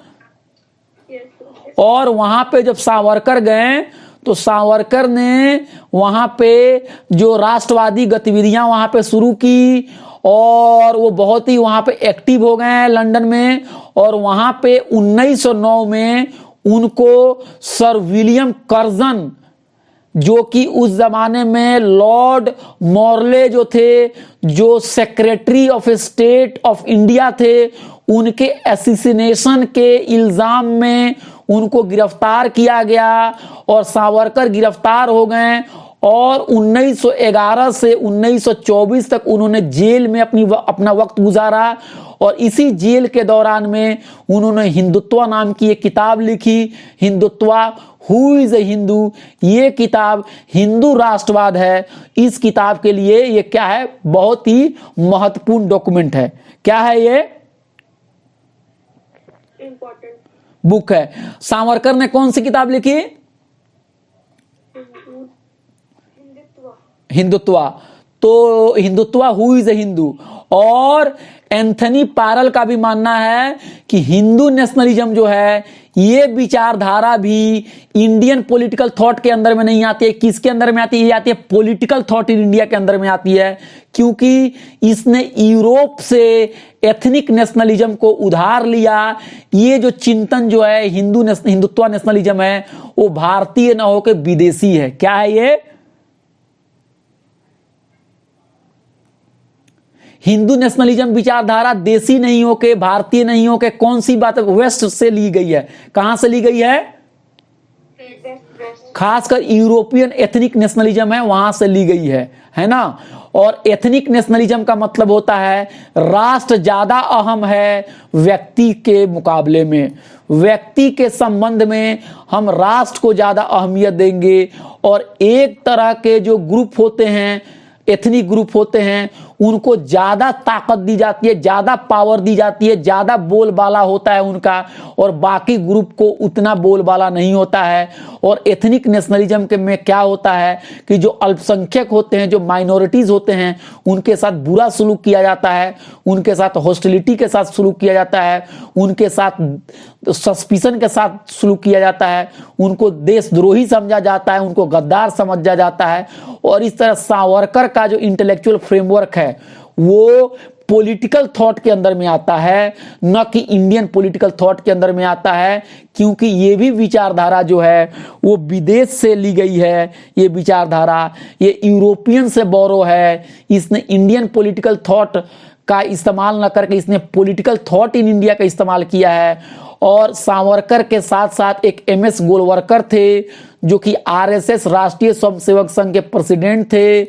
और वहां पे जब सावरकर गए तो सावरकर ने वहां पे जो राष्ट्रवादी गतिविधियां वहां पे शुरू की, और वो बहुत ही वहां पे एक्टिव हो गए हैं लंदन में। और वहां पे 1909 में उनको सर विलियम कर्जन, जो कि उस जमाने में लॉर्ड मॉर्ले जो थे, जो secretary of state of India थे, उनके असैसिनेशन के इल्जाम में उनको गिरफ्तार किया गया, और सावरकर गिरफ्तार हो गए। और 1911 से 1924 तक उन्होंने जेल में अपना वक्त गुजारा, और इसी जेल के दौरान में उन्होंने हिंदुत्व नाम की एक किताब लिखी, Hindutva who is a Hindu. ये किताब हिंदू राष्ट्रवाद है। इस किताब के लिए ये क्या है? बहुत ही महत्वपूर्ण डॉक्यूमेंट है। क्या है ये? इम्पोर्टेंट बुक है। सावरकर ने कौन सी किताब लिखी? हिंदुत्व। तो Hindutva who is a Hindu. और एंथनी पैरल का भी मानना है कि हिंदू नेशनलिज्म जो है, ये विचारधारा भी इंडियन पॉलिटिकल थॉट के अंदर में नहीं आती है। किसके अंदर में आती है? ये आती है पॉलिटिकल थॉट इन इंडिया के अंदर में आती है, क्योंकि इसने यूरोप से एथनिक नेशनलिज्म को उधार लिया। ये जो चिंतन जो है हिंदुत्व नेशनलिज्म है, वो भारतीय न होकर विदेशी है। क्या है ये? हिंदू नेशनलिज्म विचारधारा देसी नहीं होके, भारतीय नहीं होके, कौन सी बात है? वेस्ट से ली गई है। कहां से ली गई है? खासकर यूरोपियन एथनिक नेशनलिज्म है, वहां से ली गई है ना। और एथनिक नेशनलिज्म का मतलब होता है राष्ट्र ज्यादा अहम है व्यक्ति के मुकाबले में। व्यक्ति के संबंध में हम राष्ट्र को ज्यादा अहमियत देंगे, और एक तरह के जो ग्रुप होते हैं, एथनिक ग्रुप होते हैं, उनको ज्यादा ताकत दी जाती है, ज्यादा पावर दी जाती है, ज्यादा बोलबाला होता है उनका, और बाकी ग्रुप को उतना बोलबाला नहीं होता है। और एथनिक नेशनलिज्म के में क्या होता है कि जो अल्पसंख्यक होते हैं, जो माइनॉरिटीज होते हैं, उनके साथ बुरा सलूक किया जाता है, उनके साथ हॉस्टिलिटी के साथ सलूक किया जाता है, उनके साथ सस्पिशन के साथ सलूक किया जाता है, उनको देशद्रोही समझा जाता है, उनको गद्दार समझा जाता है। और इस तरह सावरकर का जो इंटेलेक्चुअल फ्रेमवर्क है वो पॉलिटिकल थॉट के अंदर में आता है, न कि इंडियन पॉलिटिकल थॉट के अंदर में आता है, क्योंकि ये भी विचारधारा जो है वो विदेश से ली गई है। ये विचारधारा ये यूरोपियन से बोरो है। इसने इंडियन पॉलिटिकल थॉट का इस्तेमाल न करके इसने पॉलिटिकल थॉट इन इंडिया का इस्तेमाल किया है। और सावरकर के साथ साथ एक MS गोलवरकर थे, जो कि RSS राष्ट्रीय स्वयंसेवक संघ के प्रेसिडेंट थे।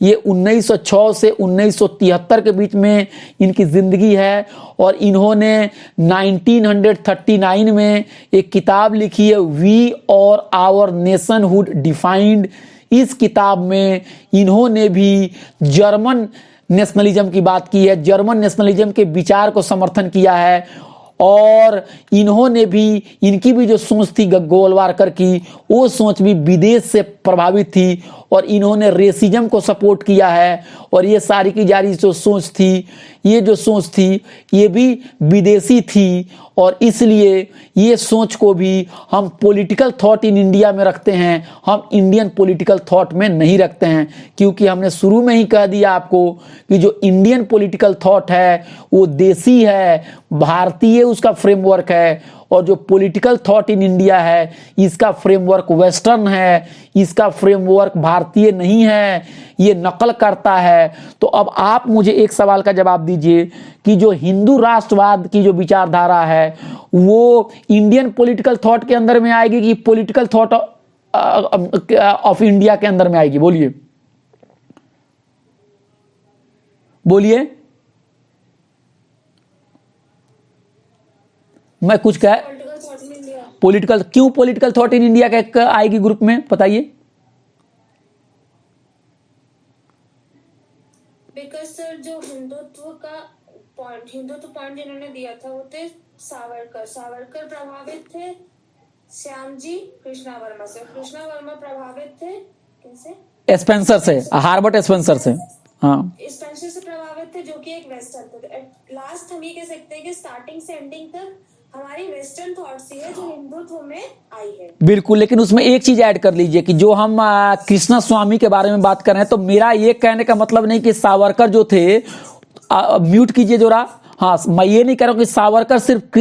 ये 1906 से 1973 के बीच में इनकी जिंदगी है, और इन्होंने 1939 में एक किताब लिखी है, we or our nationhood defined. इस किताब में इन्होंने भी जर्मन नेशनलिज्म की बात की है, जर्मन नेशनलिज्म के विचार को समर्थन किया है। और इन्होंने भी, इनकी भी जो सोच थी गोलवारकर की, वो सोच भी विदेश से प्रभावित थी, और इन्होंने रेसिज्म को सपोर्ट किया है। और ये सारी की जारी जो सोच थी, ये जो सोच थी, ये भी विदेशी थी, और इसलिए ये सोच को भी हम पॉलिटिकल थॉट इन इंडिया में रखते हैं, हम इंडियन पॉलिटिकल थॉट में नहीं रखते हैं। क्योंकि हमने शुरू में ही कह दिया आपको कि जो इंडियन पॉलिटिकल थॉट है वो देसी है, भारतीय उसका फ्रेमवर्क है, और जो पॉलिटिकल थॉट इन इंडिया है इसका फ्रेमवर्क वेस्टर्न है, इसका फ्रेमवर्क भारतीय नहीं है, ये नकल करता है। तो अब आप मुझे एक सवाल का जवाब दीजिए कि जो हिंदू राष्ट्रवाद की जो विचारधारा है वो इंडियन पॉलिटिकल थॉट के अंदर में आएगी कि पॉलिटिकल थॉट ऑफ इंडिया के अंदर में आएगी? बोलिए बोलिए। मैं कुछ कह पॉलिटिकल, क्यों पॉलिटिकल थॉट इन इंडिया का आएगी ग्रुप में, बताइए। बिकॉज सर जो हिंदुत्व पॉइंट जिन्होंने दिया था वो थे सावरकर प्रभावित थे श्याम जी कृष्णा वर्मा से, कृष्णा वर्मा प्रभावित थे किनसे? स्पेंसर से, हार्बर्ट स्पेंसर से। हाँ, स्पेंसर से प्रभावित थे जो कि एक वेस्टर्न थे। लास्ट हम ये कह सकते हैं कि स्टार्टिंग से एंडिंग तक हमारी वेस्टर्न थॉट्स ही है जो हिंदुत्व में आई है। बिल्कुल, लेकिन उसमें एक चीज ऐड कर लीजिए कि जो हम कृष्णा स्वामी के बारे में बात कर रहे हैं, तो मेरा ये कहने का मतलब नहीं कि सावरकर जो थे, म्यूट कीजिए जरा। हाँ, मैं ये नहीं कह रहा हूं कि सावरकर सिर्फ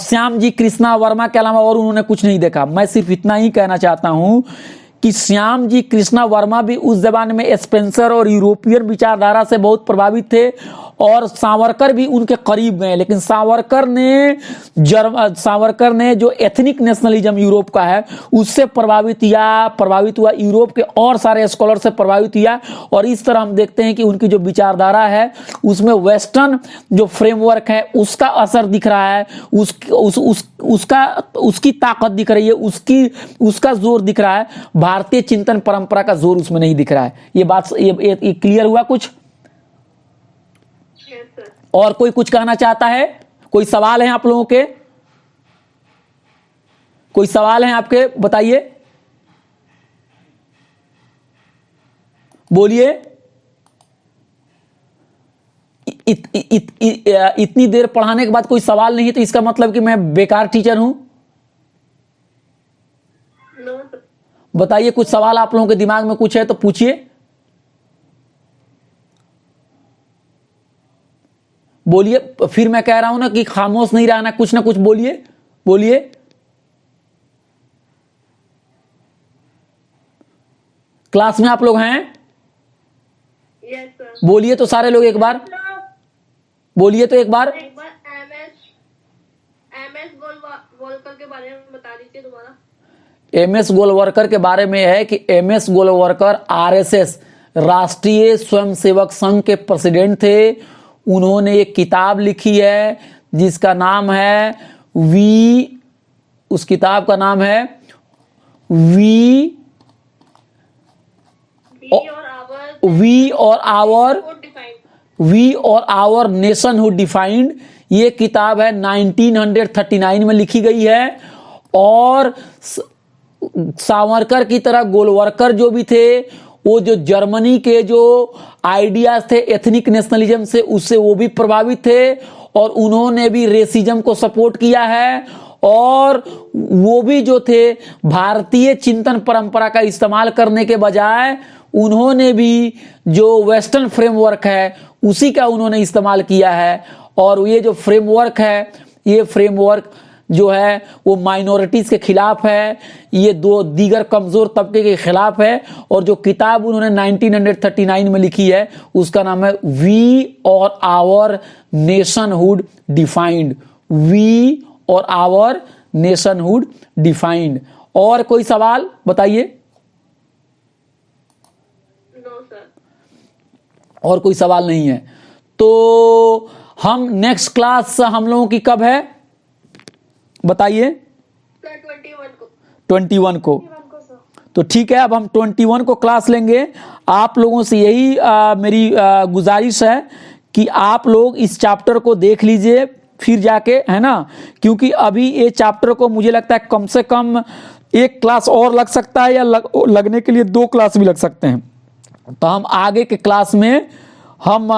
श्याम जी कृष्णा वर्मा के अलावा और उन्होंने कुछ नहीं देखा। मैं सिर्फ इतना ही कहना चाहता हूं कि श्याम जी कृष्णा वर्मा भी उस जमाने में स्पेंसर और यूरोपियन विचारधारा से बहुत प्रभावित थे और सावरकर भी उनके करीब गए। लेकिन सावरकर ने जो एथनिक नेशनलिज्म यूरोप का है उससे प्रभावित हुआ, यूरोप के और सारे स्कॉलर से प्रभावित हुआ। और इस तरह हम देखते हैं कि उनकी जो विचारधारा है उसमें वेस्टर्न जो फ्रेमवर्क है उसका असर दिख रहा है, उसकी ताकत दिख रही है, उसका जोर दिख रहा है। भारतीय चिंतन परंपरा का जोर उसमें नहीं दिख रहा है। ये बात ये क्लियर हुआ कुछ? और कोई कुछ कहना चाहता है? कोई सवाल है आप लोगों के? कोई सवाल है आपके? बताइए, बोलिए। इतनी देर पढ़ाने के बाद कोई सवाल नहीं है तो इसका मतलब कि मैं बेकार टीचर हूं? बताइए, कुछ सवाल आप लोगों के दिमाग में कुछ है तो पूछिए, बोलिए। फिर मैं कह रहा हूं ना कि खामोश नहीं रहना, कुछ ना कुछ बोलिए, बोलिए। क्लास में आप लोग हैं? Yes sir. बोलिए तो सारे लोग एक बार बोलिए तो एक बार। एमएस गोलवलकर के बारे में बता दीजिए दोबारा। एमएस गोलवलकर के बारे में है कि एमएस गोलवलकर आरएसएस राष्ट्रीय स्वयंसेवक संघ के प्रेसिडेंट थे। उन्होंने एक किताब लिखी है जिसका नाम है उस किताब का नाम है we or our nationhood defined. ये किताब है 1939 में लिखी गई है। और सावरकर की तरह गोलवलकर जो भी थे वो जो जर्मनी के जो आइडियाज थे एथनिक नेशनलिज्म से, उससे वो भी प्रभावित थे और उन्होंने भी रेसिज्म को सपोर्ट किया है। और वो भी जो थे भारतीय चिंतन परंपरा का इस्तेमाल करने के बजाय उन्होंने भी जो वेस्टर्न फ्रेमवर्क है उसी का उन्होंने इस्तेमाल किया है। और ये जो फ्रेमवर्क है, ये फ्रेमवर्क जो है वो माइनॉरिटीज के खिलाफ है, ये दो दीगर कमजोर तबके के खिलाफ है। और जो किताब उन्होंने 1939 में लिखी है उसका नाम है we or our nationhood defined. We or our nationhood defined. और कोई सवाल बताइए? No sir. और कोई सवाल नहीं है तो हम नेक्स्ट क्लास हम लोगों की कब है बताइए? 21 को। तो ठीक है, अब हम 21 को क्लास लेंगे। आप लोगों से यही मेरी गुजारिश है कि आप लोग इस चैप्टर को देख लीजिए फिर जाके, है ना, क्योंकि अभी ये चैप्टर को मुझे लगता है कम से कम एक क्लास और लग सकता है या लगने के लिए 2 क्लास भी लग सकते हैं। तो हम आगे के क्लास में हम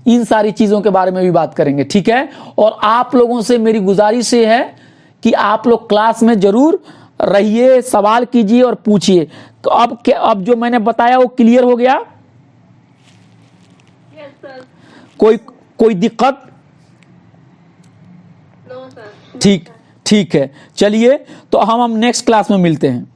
इन सारी चीजों के बारे में भी बात करेंगे, ठीक है। और आप लोगों से मेरी गुजारिश ये है कि आप लोग क्लास में जरूर रहिए, सवाल कीजिए और पूछिए। तो अब जो मैंने बताया वो क्लियर हो गया? Yes sir. कोई दिक्कत? No sir. ठीक ठीक है, चलिए तो हम नेक्स्ट क्लास में मिलते हैं।